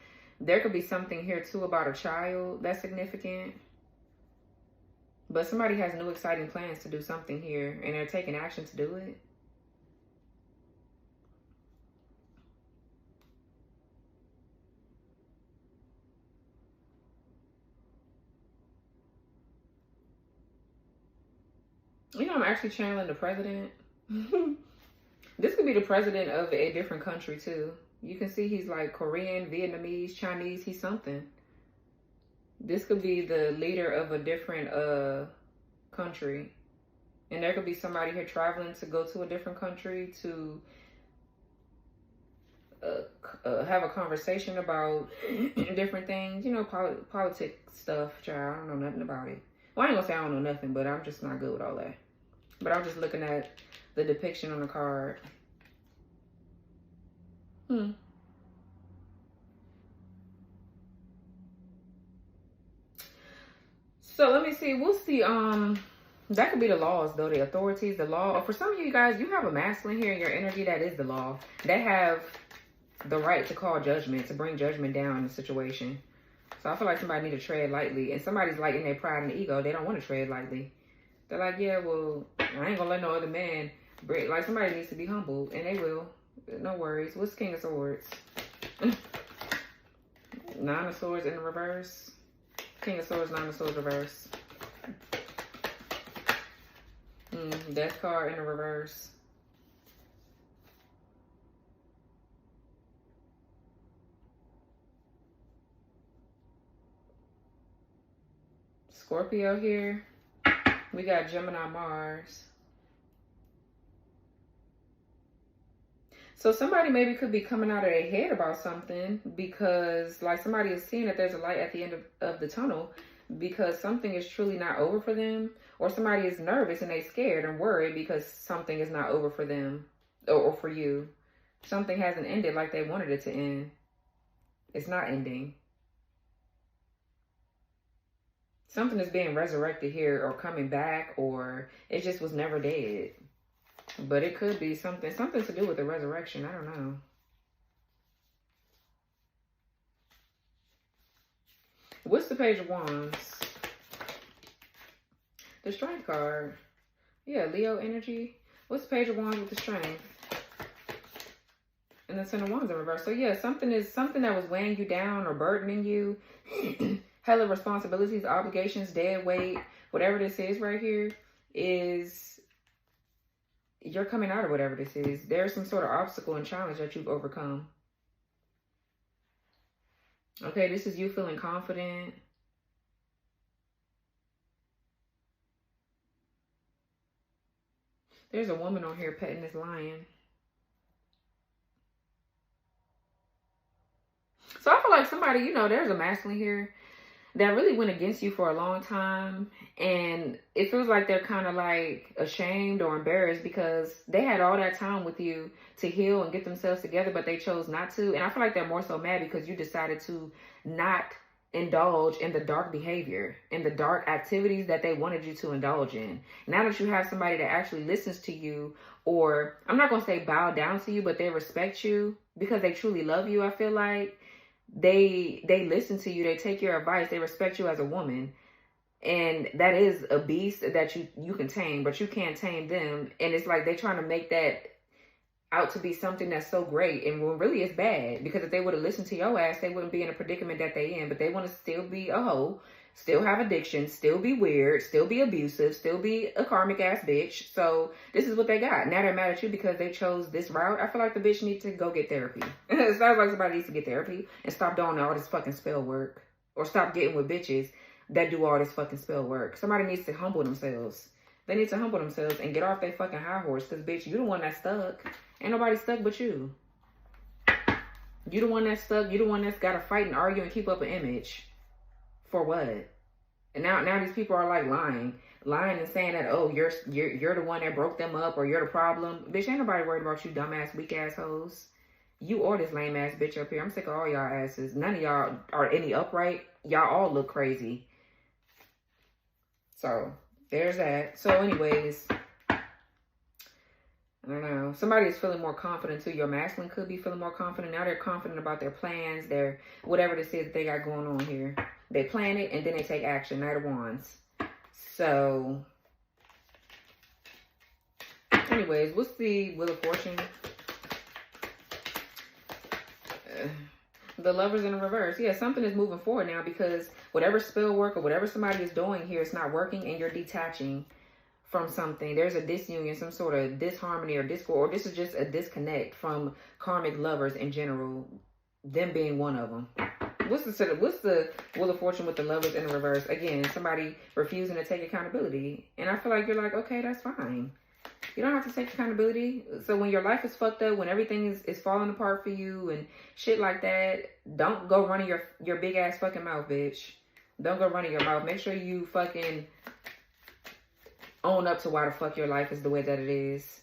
There could be something here too about a child that's significant. But somebody has new exciting plans to do something here and they're taking action to do it. You know, I'm actually channeling the president. This could be the president of a different country too. You can see he's like Korean, Vietnamese, Chinese. He's something. This could be the leader of a different country. And there could be somebody here traveling to go to a different country to have a conversation about different things. You know, politics stuff, child. I don't know nothing about it. Well, I ain't gonna say I don't know nothing, but I'm just not good with all that. But I'm just looking at the depiction on the card. So let me see. What's the that could be the laws though, the authorities, the law. For some of you guys, you have a masculine here in your energy that is the law. They have the right to call judgment, to bring judgment down in the situation. So I feel like somebody need to tread lightly. And somebody's like in their pride and ego, they don't want to tread lightly. They're like, yeah, well, I ain't gonna let no other man break. Like, somebody needs to be humble, and they will. No worries. What's King of Swords? Nine of Swords in the reverse. King of Swords, Nine of Swords reverse. Death card in the reverse. Scorpio here. We got Gemini, Mars. So somebody maybe could be coming out of their head about something because like somebody is seeing that there's a light at the end of the tunnel because something is truly not over for them, or somebody is nervous and they scared and worried because something is not over for them or for you. Something hasn't ended like they wanted it to end. It's not ending. Something is being resurrected here or coming back, or it just was never dead. But it could be something to do with the resurrection. I don't know. What's the Page of Wands? The Strength card. Yeah, Leo energy. What's the Page of Wands with the Strength? And the Ten of Wands in reverse. So yeah, something that was weighing you down or burdening you. Hella responsibilities, obligations, dead weight, whatever this is right here is... You're coming out of whatever this is. There's some sort of obstacle and challenge that you've overcome. Okay, this is you feeling confident. There's a woman on here petting this lion. So I feel like somebody, you know, there's a masculine here that really went against you for a long time, and it feels like they're kind of like ashamed or embarrassed because they had all that time with you to heal and get themselves together, but they chose not to. And I feel like they're more so mad because you decided to not indulge in the dark behavior, in the dark activities that they wanted you to indulge in. Now that you have somebody that actually listens to you, or I'm not going to say bow down to you, but they respect you because they truly love you, I feel like. They listen to you, they take your advice, they respect you as a woman. And that is a beast that you can tame, but you can't tame them. And it's like they're trying to make that out to be something that's so great, and when really it's bad. Because if they would have listened to your ass, they wouldn't be in a predicament that they in. But they want to still be a hoe, still have addiction, still be weird, still be abusive, still be a karmic ass bitch. So this is what they got. Now they're mad at you because they chose this route. I feel like the bitch needs to go get therapy. It sounds like somebody needs to get therapy and stop doing all this fucking spell work, or stop getting with bitches that do all this fucking spell work. Somebody needs to humble themselves. They need to humble themselves and get off their fucking high horse, because bitch, you the one that's stuck. Ain't nobody stuck but you. You the one that's stuck. You the one that's got to fight and argue and keep up an image. For what? And now these people are like lying and saying that, oh, you're the one that broke them up, or you're the problem. Bitch, ain't nobody worried about you dumbass weak ass hoes. You or this lame ass bitch up here. I'm sick of all y'all asses. None of y'all are any upright. Y'all all look crazy. So there's that. So anyways, I don't know. Somebody is feeling more confident too. Your masculine could be feeling more confident. Now they're confident about their plans, their whatever this is that they got going on here. They plan it and then they take action. Knight of Wands. So anyways, what's the Wheel of Fortune? The Lovers in the reverse. Yeah, something is moving forward now because whatever spell work or whatever somebody is doing here, it's not working, and you're detaching from something. There's a disunion, some sort of disharmony or discord, or this is just a disconnect from karmic lovers in general, them being one of them. What's the Wheel of Fortune with the Lovers in the reverse? Again, somebody refusing to take accountability. And I feel like you're like, okay, that's fine. You don't have to take accountability. So when your life is fucked up, when everything is falling apart for you and shit like that, don't go running your big ass fucking mouth, bitch. Don't go running your mouth. Make sure you fucking own up to why the fuck your life is the way that it is.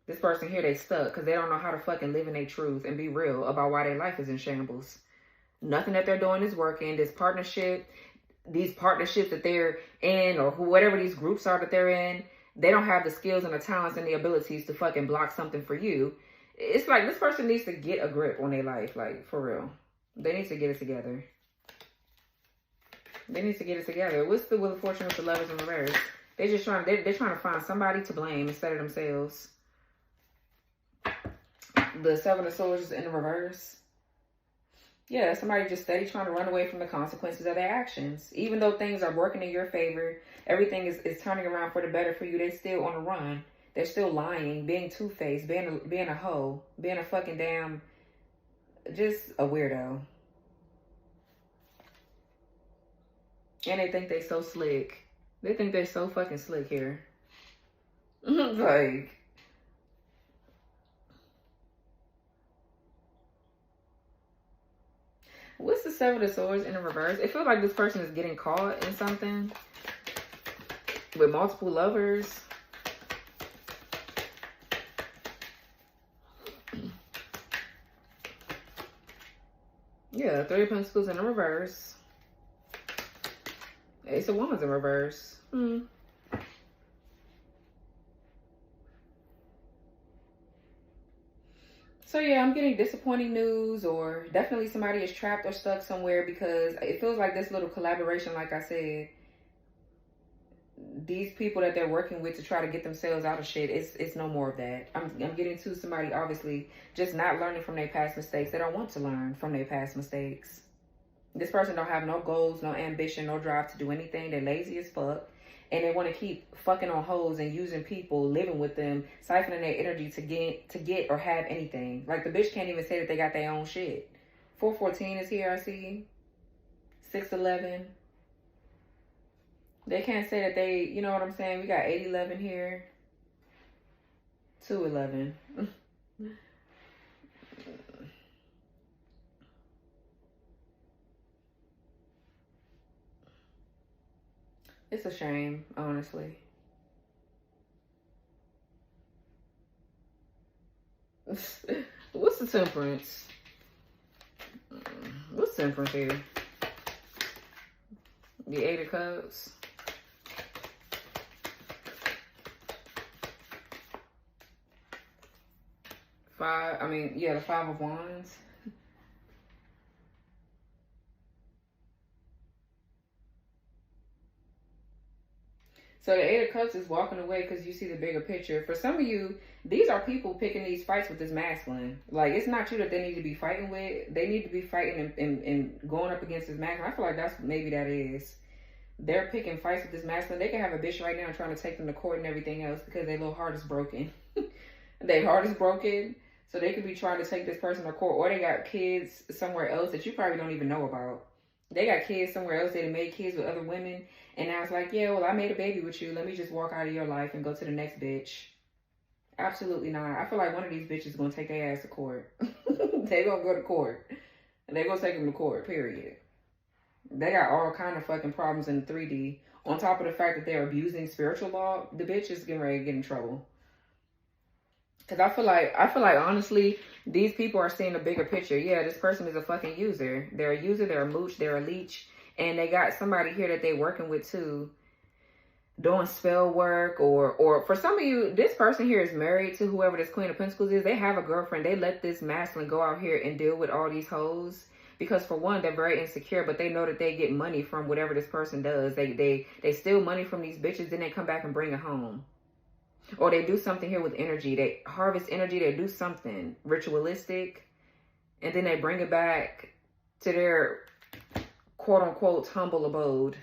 This person here, they stuck because they don't know how to fucking live in their truth and be real about why their life is in shambles. Nothing that they're doing is working. This partnership, these partnerships that they're in, or whatever these groups are that they're in, they don't have the skills and the talents and the abilities to fucking block something for you. It's like this person needs to get a grip on their life, like, for real. They need to get it together. They need to get it together. What's the Wheel of Fortune with the Lovers in reverse? They're just trying, they're trying to find somebody to blame instead of themselves. The Seven of Swords is in the reverse. Yeah, somebody just steady trying to run away from the consequences of their actions. Even though things are working in your favor, everything is turning around for the better for you, they still on the run. They're still lying, being two-faced, being a hoe, being a fucking damn, just a weirdo. And they think they so slick. They think they're so fucking slick here. Like, what's the Seven of Swords in the reverse? It feels like this person is getting caught in something with multiple lovers. Yeah, Three of Pentacles in the reverse. Ace of Wands in reverse. So yeah, I'm getting disappointing news, or definitely somebody is trapped or stuck somewhere, because it feels like this little collaboration, like I said, these people that they're working with to try to get themselves out of shit, it's no more of that. I'm getting to somebody obviously just not learning from their past mistakes. They don't want to learn from their past mistakes. This person don't have no goals, no ambition, no drive to do anything. They're lazy as fuck. And they want to keep fucking on hoes and using people, living with them, siphoning their energy to get or have anything. Like, the bitch can't even say that they got their own shit. 414 is here, I see. 611. They can't say that they, you know what I'm saying? We got 811 here. 211. It's a shame, honestly. What's the Temperance? What's Temperance here? The Eight of Cups. The Five of Wands. So the Eight of Cups is walking away because you see the bigger picture. For some of you, these are people picking these fights with this masculine. Like, it's not you that they need to be fighting with. They need to be fighting and going up against this masculine. I feel like maybe that is. They're picking fights with this masculine. They can have a bitch right now trying to take them to court and everything else because their little heart is broken. Their heart is broken. So they could be trying to take this person to court. Or they got kids somewhere else that you probably don't even know about. They got kids somewhere else. They made kids with other women. And now it's like, yeah, well, I made a baby with you. Let me just walk out of your life and go to the next bitch. Absolutely not. I feel like one of these bitches is going to take their ass to court. They going to go to court. And they going to take them to court, period. They got all kind of fucking problems in 3D. On top of the fact that they're abusing spiritual law, the bitch is getting ready to get in trouble. Because I feel like, honestly, these people are seeing a bigger picture. Yeah, this person is a fucking user. They're a user, they're a mooch, they're a leech. And they got somebody here that they're working with too, doing spell work. Or for some of you, this person here is married to whoever this Queen of Pentacles is. They have a girlfriend. They let this masculine go out here and deal with all these hoes. Because for one, they're very insecure, but they know that they get money from whatever this person does. They steal money from these bitches, then they come back and bring it home. Or they do something here with energy. They harvest energy. They do something ritualistic. And then they bring it back to their quote-unquote humble abode.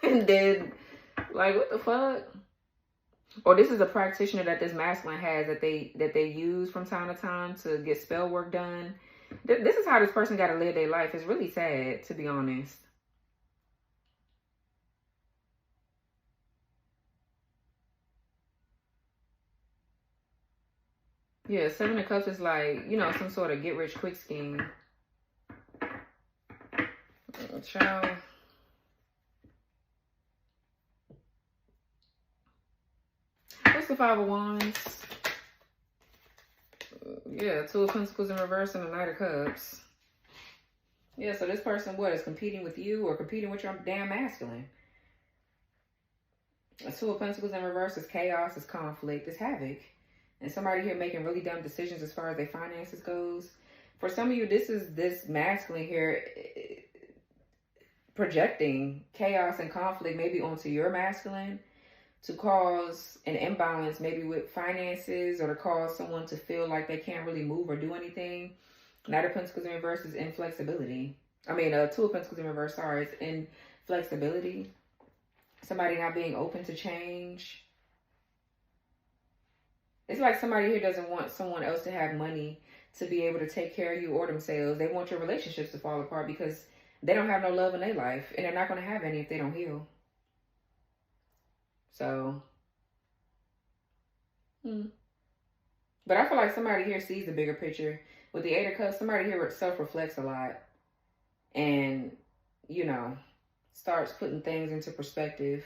And then, like, what the fuck? Or this is a practitioner that this masculine has that they use from time to time to get spell work done. This is how this person got to live their life. It's really sad, to be honest. Yeah, Seven of Cups is like, you know, some sort of get-rich-quick scheme. Child. What's the Five of Wands? Yeah, Two of Pentacles in reverse and the Knight of Cups. Yeah, so this person, what, is competing with you or competing with your damn masculine? A Two of Pentacles in reverse is chaos, is conflict, is havoc. And somebody here making really dumb decisions as far as their finances goes. For some of you, this masculine here projecting chaos and conflict maybe onto your masculine to cause an imbalance maybe with finances, or to cause someone to feel like they can't really move or do anything. Knight of Pentacles in reverse is inflexibility. I mean, Two of Pentacles in reverse, sorry, it's inflexibility. Somebody not being open to change. It's like somebody here doesn't want someone else to have money to be able to take care of you or themselves. They want your relationships to fall apart because they don't have no love in their life. And they're not going to have any if they don't heal. So. But I feel like somebody here sees the bigger picture. With the Eight of Cups, somebody here self-reflects a lot. And, you know, starts putting things into perspective.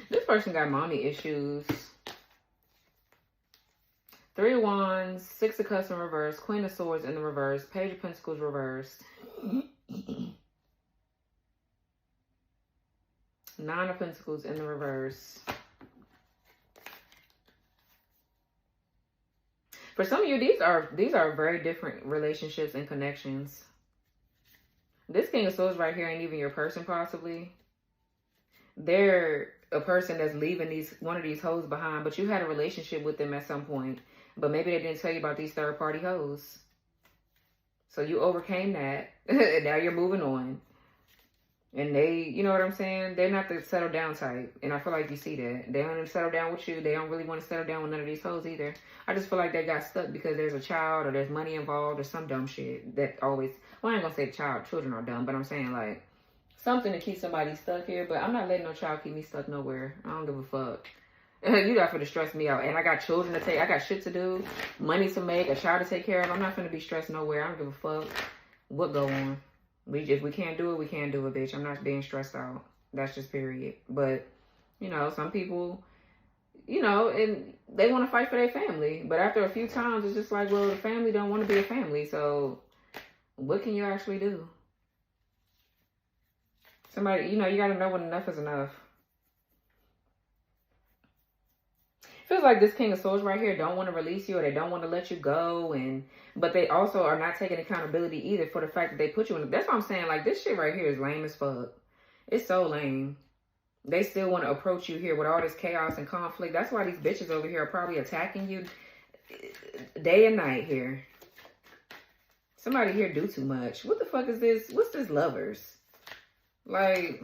This person got mommy issues. Three of Wands, Six of Cups in reverse, Queen of Swords in the reverse, Page of Pentacles reversed, Nine of Pentacles in the reverse. For some of you, these are very different relationships and connections. This King of Swords right here ain't even your person, possibly. They're a person that's leaving one of these hoes behind, but you had a relationship with them at some point. But maybe they didn't tell you about these third-party hoes. So you overcame that. And now you're moving on. And they, you know what I'm saying? They're not the settle down type. And I feel like you see that. They don't even settle down with you. They don't really want to settle down with none of these hoes either. I just feel like they got stuck because there's a child or there's money involved or some dumb shit that always... Well, I ain't going to say children are dumb, but I'm saying like something to keep somebody stuck here. But I'm not letting no child keep me stuck nowhere. I don't give a fuck. You got to stress me out. And I got children to take. I got shit to do. Money to make. A child to take care of. I'm not going to be stressed nowhere. I don't give a fuck what go on. If we can't do it, we can't do it, bitch. I'm not being stressed out. That's just period. But, you know, some people, you know, and they want to fight for their family. But after a few times, it's just like, well, the family don't want to be a family. So what can you actually do? Somebody, you know, you got to know when enough is enough. Feels like this King of Swords right here don't want to release you, or they don't want to let you go, but they also are not taking accountability either for the fact that they put you in. That's what I'm saying. Like, this shit right here is lame as fuck. It's so lame. They still want to approach you here with all this chaos and conflict. That's why these bitches over here are probably attacking you day and night here. Somebody here do too much. What the fuck is this? What's this Lovers? Like...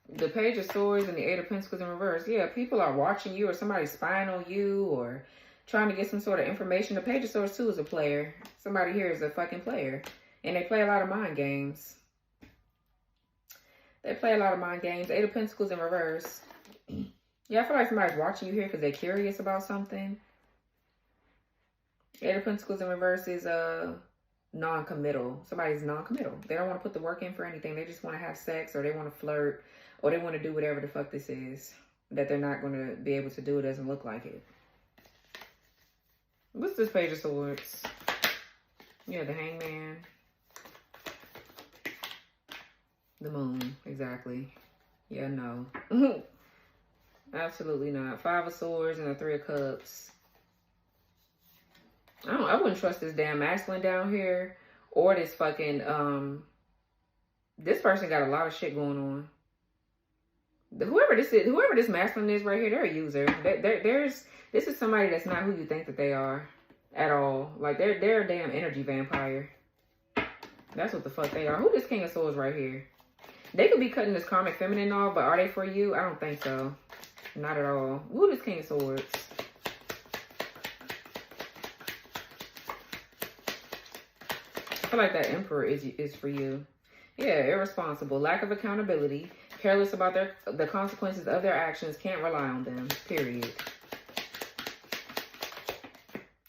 The Page of Swords and the Eight of Pentacles in reverse. Yeah, people are watching you, or somebody's spying on you, or trying to get some sort of information. The Page of Swords too is a player. Somebody here is a fucking player. And they play a lot of mind games. They play a lot of mind games. Eight of Pentacles in reverse. Yeah, I feel like somebody's watching you here because they're curious about something. Eight of Pentacles in reverse is non-committal. Somebody's non-committal. They don't want to put the work in for anything. They just want to have sex, or they want to flirt, or they want to do whatever the fuck this is that they're not going to be able to do. It doesn't look like it. What's this Page of Swords? Yeah, the Hangman. The Moon, exactly. Yeah, no. Absolutely not. Five of Swords and the Three of Cups. I wouldn't trust this damn masculine down here, or this fucking, this person got a lot of shit going on. Whoever this masculine is right here, they're a user. This is somebody that's not who you think that they are at all. Like, they're a damn energy vampire. That's what the fuck they are. Who this King of Swords right here? They could be cutting this karmic feminine off, but are they for you? I don't think so. Not at all. Who this King of Swords? I feel like that Emperor is for you. Yeah, irresponsible, lack of accountability, careless about the consequences of their actions, can't rely on them, period.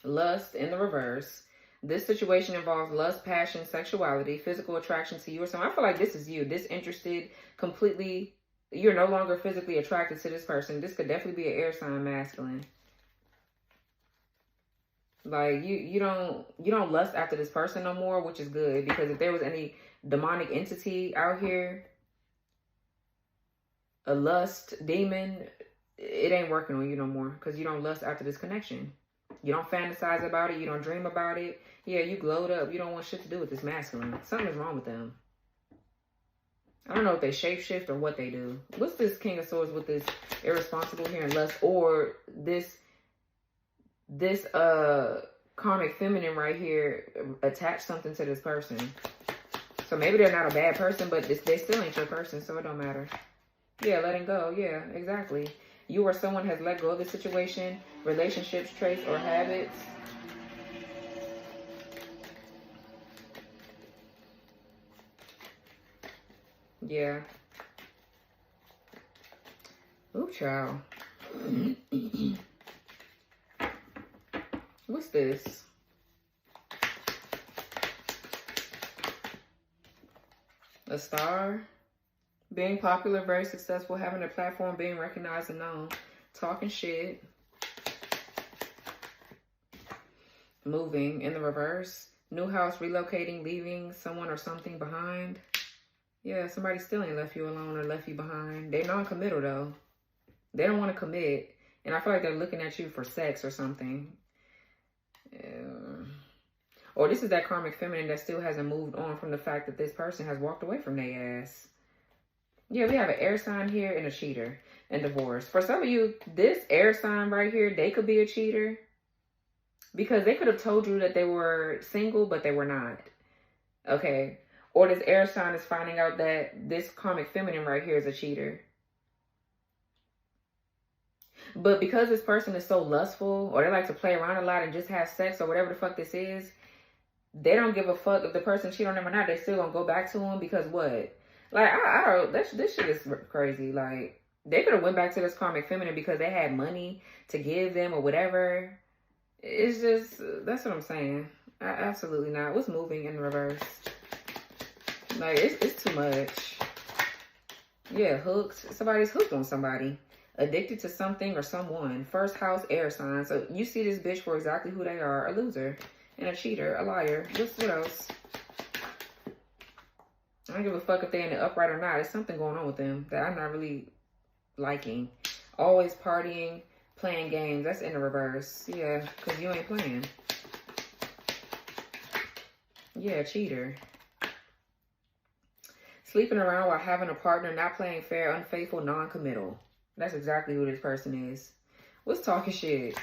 Lust in the reverse. This situation involves lust, passion, sexuality, physical attraction to you or something. I feel like this is you, disinterested, completely. You're no longer physically attracted to this person. This could definitely be an air sign masculine. Like you don't lust after this person no more, which is good, because if there was any demonic entity out here, a lust demon, it ain't working on you no more, because you don't lust after this connection. You don't fantasize about it. You don't dream about it. Yeah, you glowed up. You don't want shit to do with this masculine. Something's wrong with them. I don't know if they shapeshift or what they do. What's this King of Swords with this irresponsible here and lust, or this karmic feminine right here attach something to this person? So maybe they're not a bad person, but they still ain't your person, so it don't matter. Yeah, letting go. Yeah, exactly. You or someone has let go of the situation, relationships, traits, or habits. Yeah. Ooh, child. What's this? A star. Being popular, very successful, having a platform, being recognized and known. Talking shit. Moving in the reverse. New house, relocating, leaving someone or something behind. Yeah, somebody still ain't left you alone or left you behind. They're non-committal though. They don't want to commit. And I feel like they're looking at you for sex or something. Or this is that karmic feminine that still hasn't moved on from the fact that this person has walked away from their ass. Yeah, we have an air sign here and a cheater and divorce. For some of you, this air sign right here, they could be a cheater. Because they could have told you that they were single, but they were not. Okay. Or this air sign is finding out that this karmic feminine right here is a cheater. But because this person is so lustful, or they like to play around a lot and just have sex or whatever the fuck this is, they don't give a fuck if the person cheat on them or not. They still gonna go back to them because what? Like, I don't, this shit is crazy. Like, they could have went back to this karmic feminine because they had money to give them or whatever. It's just, that's what I'm saying. Absolutely not. What's moving in reverse? Like, it's too much. Yeah, hooked. Somebody's hooked on somebody. Addicted to something or someone. First house, air sign. So you see this bitch for exactly who they are. A loser. And a cheater. A liar. What else? I don't give a fuck if they're in the upright or not. There's something going on with them that I'm not really liking. Always partying, playing games. That's in the reverse. Yeah, because you ain't playing. Yeah, cheater. Sleeping around while having a partner, not playing fair, unfaithful, non-committal. That's exactly who this person is. What's talking shit?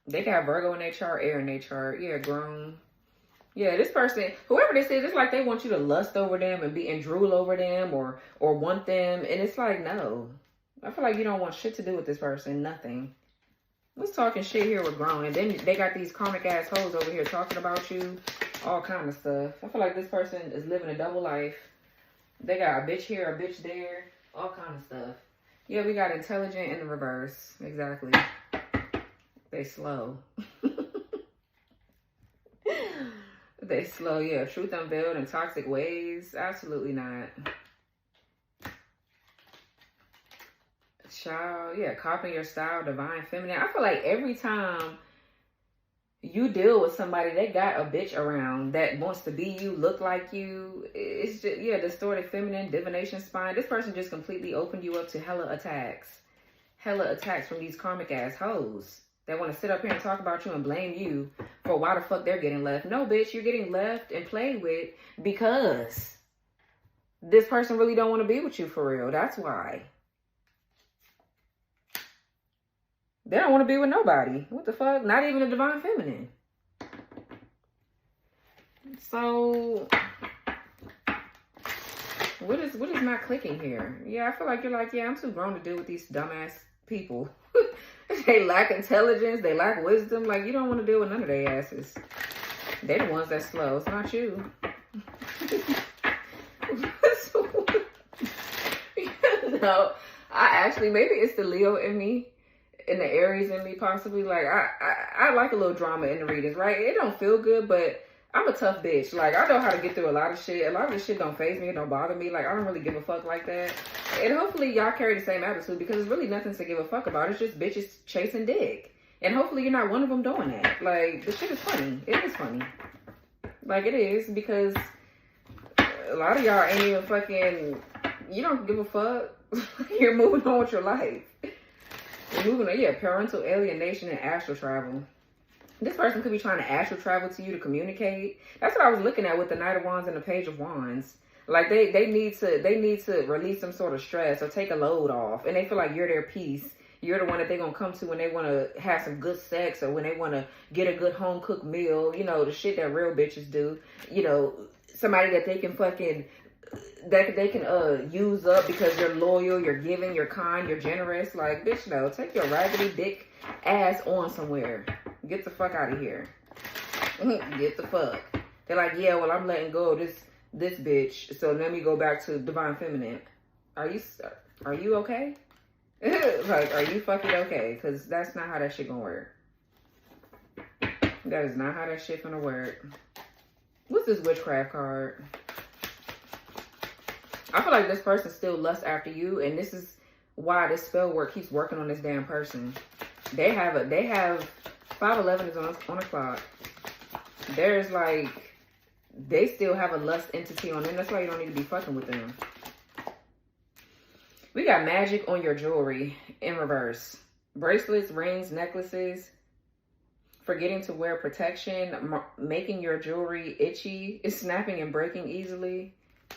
They got Virgo in their chart, air in their chart. Yeah, grown. Yeah, this person, whoever this is, it's like they want you to lust over them and drool over them or want them. And it's like, no. I feel like you don't want shit to do with this person. Nothing. What's talking shit here with grown? And then they got these karmic ass hoes over here talking about you. All kind of stuff. I feel like this person is living a double life. They got a bitch here, a bitch there. All kind of stuff. Yeah, we got intelligent in the reverse. Exactly. They slow. They slow, yeah. Truth unveiled in toxic ways. Absolutely not. Child, yeah. Copying your style, divine feminine. I feel like every time you deal with somebody, they got a bitch around that wants to be you, look like you. It's just, yeah, distorted feminine, divination spine. This person just completely opened you up to hella attacks. Hella attacks from these karmic ass hoes that want to sit up here and talk about you and blame you for why the fuck they're getting left. No, bitch, you're getting left and played with because this person really don't want to be with you for real. That's why. They don't want to be with nobody. What the fuck? Not even a divine feminine. So, what is not clicking here? Yeah, I feel like you're like, yeah, I'm too grown to deal with these dumbass people. They lack intelligence. They lack wisdom. Like, you don't want to deal with none of their asses. They're the ones that slow. It's not you. No, maybe it's the Leo in me. in the Aries in me, possibly. Like, I like a little drama in the readings, right? It don't feel good, but I'm a tough bitch. Like, I know how to get through a lot of shit. A lot of this shit don't faze me. It don't bother me. Like, I don't really give a fuck like that. And hopefully y'all carry the same attitude, because it's really nothing to give a fuck about. It's just bitches chasing dick. And hopefully you're not one of them doing that. Like, the shit is funny. It is funny. Like, it is, because a lot of y'all ain't even fucking... You don't give a fuck. You're moving on with your life. You're moving on. Yeah, parental alienation and astral travel. This person could be trying to astral travel to you to communicate. That's what I was looking at with the Knight of Wands and the Page of Wands. Like, they need to release some sort of stress or take a load off. And they feel like you're their peace. You're the one that they're going to come to when they want to have some good sex, or when they want to get a good home-cooked meal. You know, the shit that real bitches do. You know, somebody that they can fucking... that they can use up because you're loyal, you're giving, you're kind, you're generous. Like, bitch, no. Take your raggedy dick ass on somewhere. Get the fuck out of here. Get the fuck. They're like, yeah, well, I'm letting go of this bitch, so let me go back to divine feminine. Are you okay? Like, are you fucking okay? Because that's not how that shit gonna work. That is not how that shit gonna work. What's this witchcraft card? I feel like this person still lusts after you, and this is why this spell work keeps working on this damn person. They have 511 is on the clock. There's like, they still have a lust entity on them. That's why you don't need to be fucking with them. We got magic on your jewelry in reverse. Bracelets, rings, necklaces. Forgetting to wear protection. Making your jewelry itchy. It's snapping and breaking easily.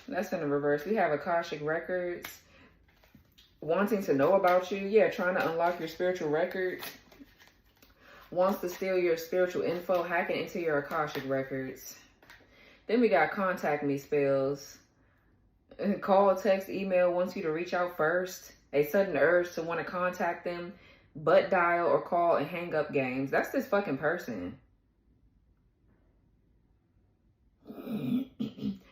That's in the reverse. We have Akashic records. Wanting to know about you. Yeah, trying to unlock your spiritual records. Wants to steal your spiritual info. Hacking into your Akashic records. Then we got contact me spells. Call, text, email. Wants you to reach out first. A sudden urge to want to contact them. Butt dial or call and hang up games. That's this fucking person.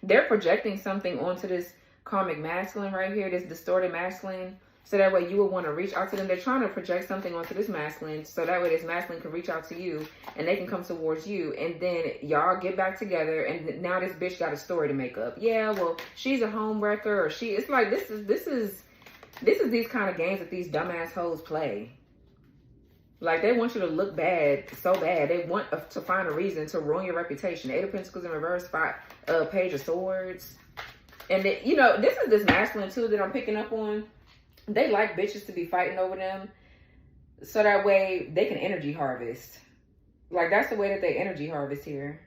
They're projecting something onto this karmic masculine right here, this distorted masculine, so that way you will want to reach out to them. They're trying to project something onto this masculine, so that way this masculine can reach out to you, and they can come towards you, and then y'all get back together, and now this bitch got a story to make up. Yeah, well, she's a home wrecker, or it's like, this is these kind of games that these dumbass hoes play. Like, they want you to look bad so bad. They want to find a reason to ruin your reputation. Eight of Pentacles in reverse, Page of Swords. And, you know, this is this masculine, too, that I'm picking up on. They like bitches to be fighting over them, so that way they can energy harvest. Like, that's the way that they energy harvest here.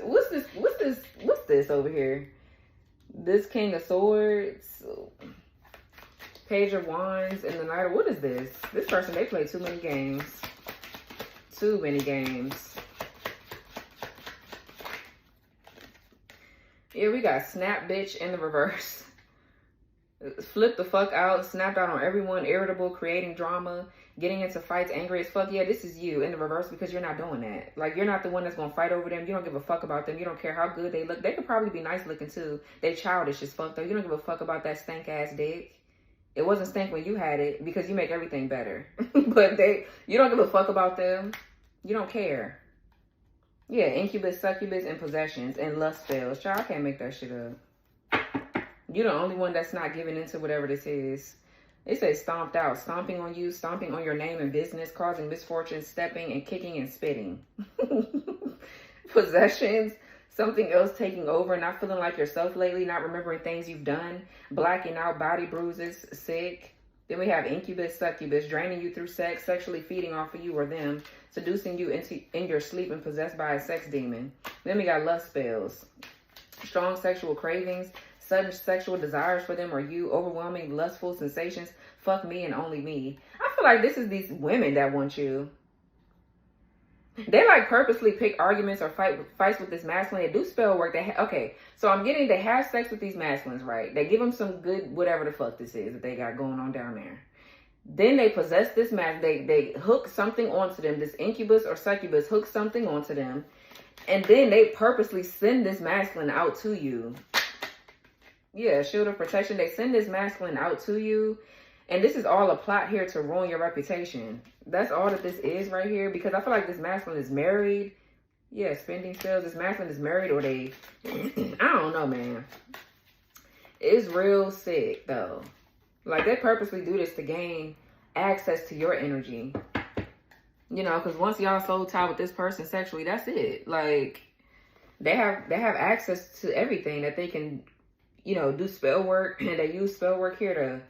What's this over here? This King of Swords... Page of Wands and the Knight of... What is this? This person, they play too many games. Too many games. Yeah, we got snap bitch in the reverse. Flip the fuck out. Snapped out on everyone. Irritable. Creating drama. Getting into fights. Angry as fuck. Yeah, this is you in the reverse, because you're not doing that. Like, you're not the one that's going to fight over them. You don't give a fuck about them. You don't care how good they look. They could probably be nice looking too. They childish as fuck though. You don't give a fuck about that stank ass dick. It wasn't stank when you had it, because you make everything better. But you don't give a fuck about them. You don't care. Yeah, incubus, succubus, and possessions, and lust spells. Child, I can't make that shit up. You're the only one that's not giving into whatever this is. It says stomped out. Stomping on you, stomping on your name and business, causing misfortune, stepping and kicking and spitting. Possessions. Something else taking over, not feeling like yourself lately, not remembering things you've done, blacking out, body bruises, sick. Then we have incubus, succubus, draining you through sex, sexually feeding off of you or them, seducing you in your sleep and possessed by a sex demon. Then we got lust spells, strong sexual cravings, sudden sexual desires for them or you, overwhelming lustful sensations, fuck me and only me. I feel like this is these women that want you. They like purposely pick arguments or fights with this masculine. They do spell work. Okay, so I'm getting, they have sex with these masculines, right? They give them some good, whatever the fuck this is that they got going on down there. Then they possess this they hook something onto them. This incubus or succubus hooks something onto them. And then they purposely send this masculine out to you. Yeah, shield of protection. They send this masculine out to you. And this is all a plot here to ruin your reputation. That's all that this is right here. Because I feel like this masculine is married. Yeah, spending spells. This masculine is married, or they... I don't know, man. It's real sick, though. Like, they purposely do this to gain access to your energy. You know, because once y'all soul tie with this person sexually, that's it. Like, they have access to everything that they can, you know, do spell work. And they use spell work here to...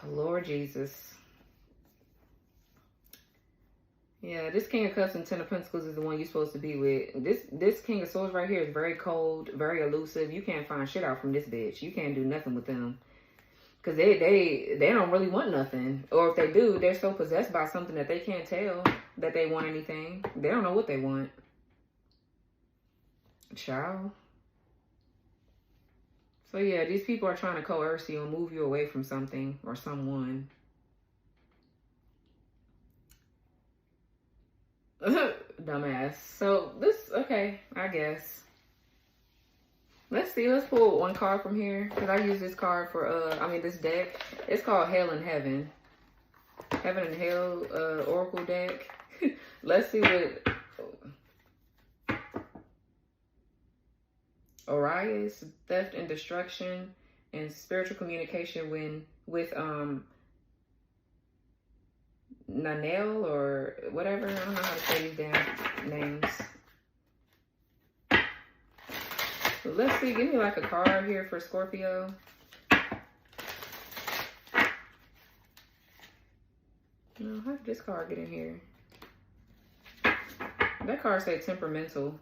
Lord Jesus. Yeah, this King of Cups and Ten of Pentacles is the one you're supposed to be with. This King of Swords right here is very cold, very elusive. You can't find shit out from this bitch. You can't do nothing with them. Because they don't really want nothing. Or if they do, they're so possessed by something that they can't tell that they want anything. They don't know what they want. Child. So yeah, these people are trying to coerce you and move you away from something or someone. Dumbass. So this, okay, I guess. Let's see, let's pull one card from here. Because I use this card for, this deck. It's called Hell and Heaven. Heaven and Hell Oracle deck. Let's see what... Orias, theft and destruction, and spiritual communication with Nanel or whatever. I don't know how to say these damn names. So let's see. Give me like a card here for Scorpio. No, how did this card get in here? That card said temperamental.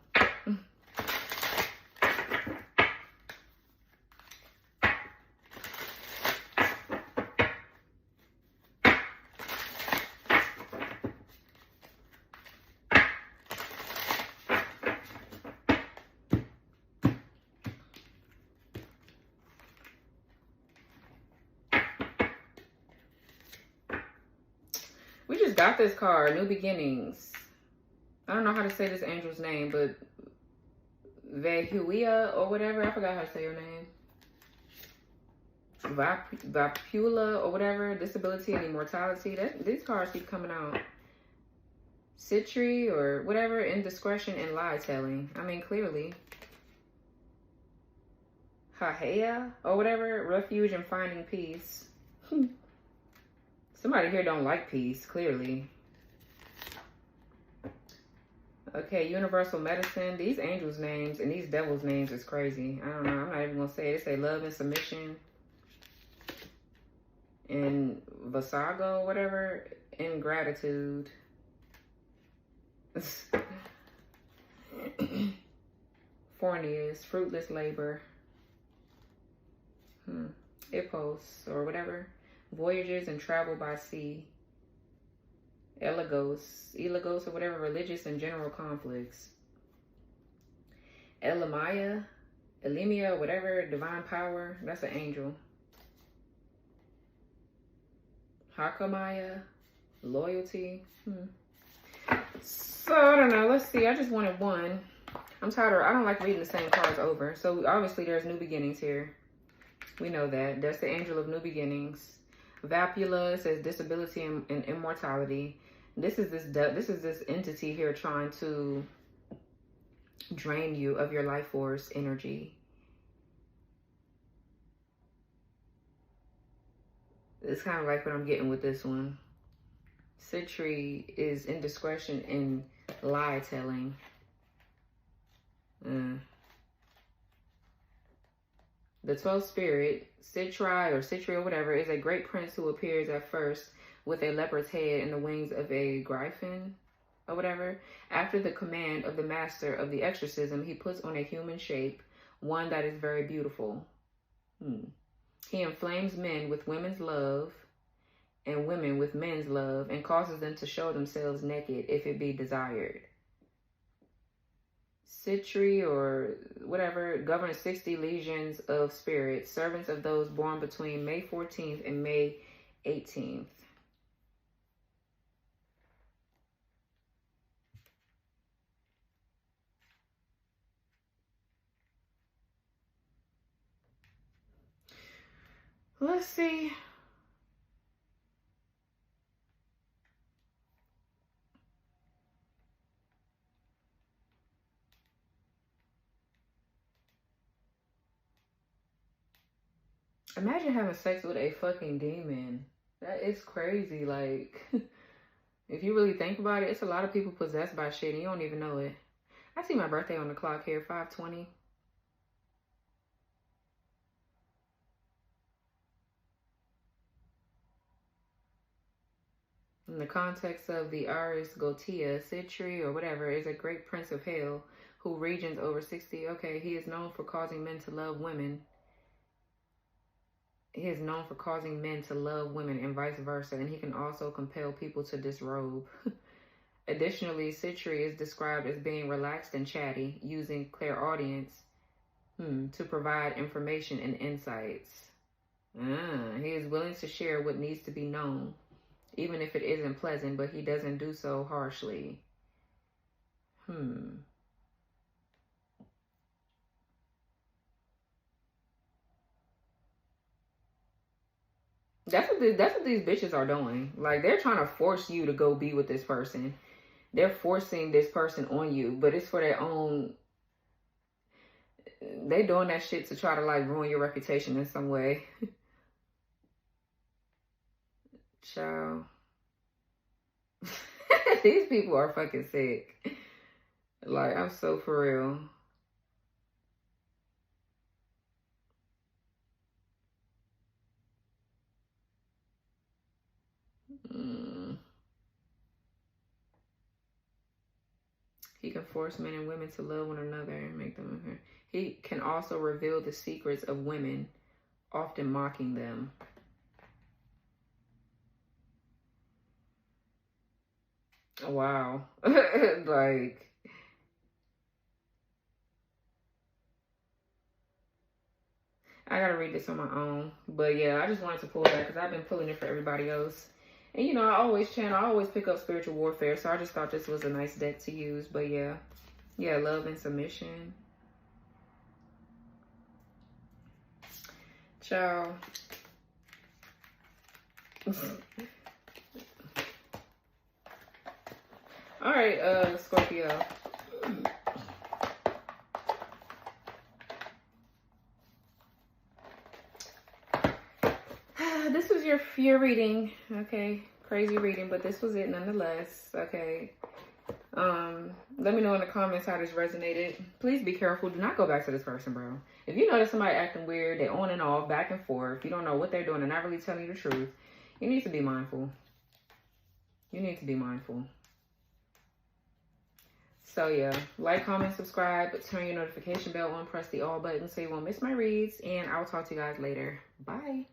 We just got this card, New Beginnings. I don't know how to say this angel's name, but Vehuia or whatever. I forgot how to say her name. Vapula or whatever. Disability and immortality. These cards keep coming out. Citri or whatever. Indiscretion and lie telling. I mean, clearly. Hahea or whatever. Refuge and finding peace. Somebody here don't like peace, clearly. Okay, universal medicine. These angels' names and these devils' names is crazy. I don't know. I'm not even going to say it. They say love and submission. And Vasago, whatever. And gratitude. Fornius, fruitless labor. Ipos, or whatever. Voyages and travel by sea. Elagos or whatever, religious and general conflicts. Elimia, whatever, divine power, that's an angel. Hakamaya, loyalty. So, I don't know, let's see, I just wanted one. I'm tired of, I don't like reading the same cards over. So, obviously, there's new beginnings here. We know that. That's the angel of new beginnings. Vapula says disability and immortality. This is this entity here trying to drain you of your life force energy. It's kind of like what I'm getting with this one. Citri is indiscretion and lie telling. The 12th spirit, Citri or whatever, is a great prince who appears at first with a leopard's head and the wings of a griffin or whatever. After the command of the master of the exorcism, he puts on a human shape, one that is very beautiful. He inflames men with women's love and women with men's love and causes them to show themselves naked if it be desired. Citri or whatever governs 60 legions of spirits, servants of those born between May 14th and May 18th. Let's see. Imagine having sex with a fucking demon. That is crazy. Like, if you really think about it, it's a lot of people possessed by shit and you don't even know it. I see my birthday on the clock here, 5/20. In the context of the Aris Gotia, Citri, or whatever, is a great prince of hell who reigns over 60. Okay, he is known for causing men to love women. He is known for causing men to love women and vice versa, and he can also compel people to disrobe. Additionally, Citri is described as being relaxed and chatty, using clairaudience to provide information and insights. He is willing to share what needs to be known, even if it isn't pleasant, but he doesn't do so harshly. That's what these bitches are doing. Like, they're trying to force you to go be with this person. They're forcing this person on you, but it's for their own. They doing that shit to try to like ruin your reputation in some way. Ciao. These people are fucking sick. Like, I'm so for real. He can force men and women to love one another and make them. He can also reveal the secrets of women, often mocking them. Wow. Like, I gotta read this on my own. But yeah, I just wanted to pull that because I've been pulling it for everybody else. And you know, I always pick up spiritual warfare. So I just thought this was a nice deck to use. But yeah. Yeah, love and submission. Ciao. All right, Scorpio. This was your reading, okay? Crazy reading, but this was it nonetheless, okay? Let me know in the comments how this resonated. Please be careful. Do not go back to this person, bro. If you notice somebody acting weird, they're on and off, back and forth, you don't know what they're doing, they're not really telling you the truth, you need to be mindful. You need to be mindful. So yeah, like, comment, subscribe, turn your notification bell on, press the all button so you won't miss my reads, and I'll talk to you guys later. Bye.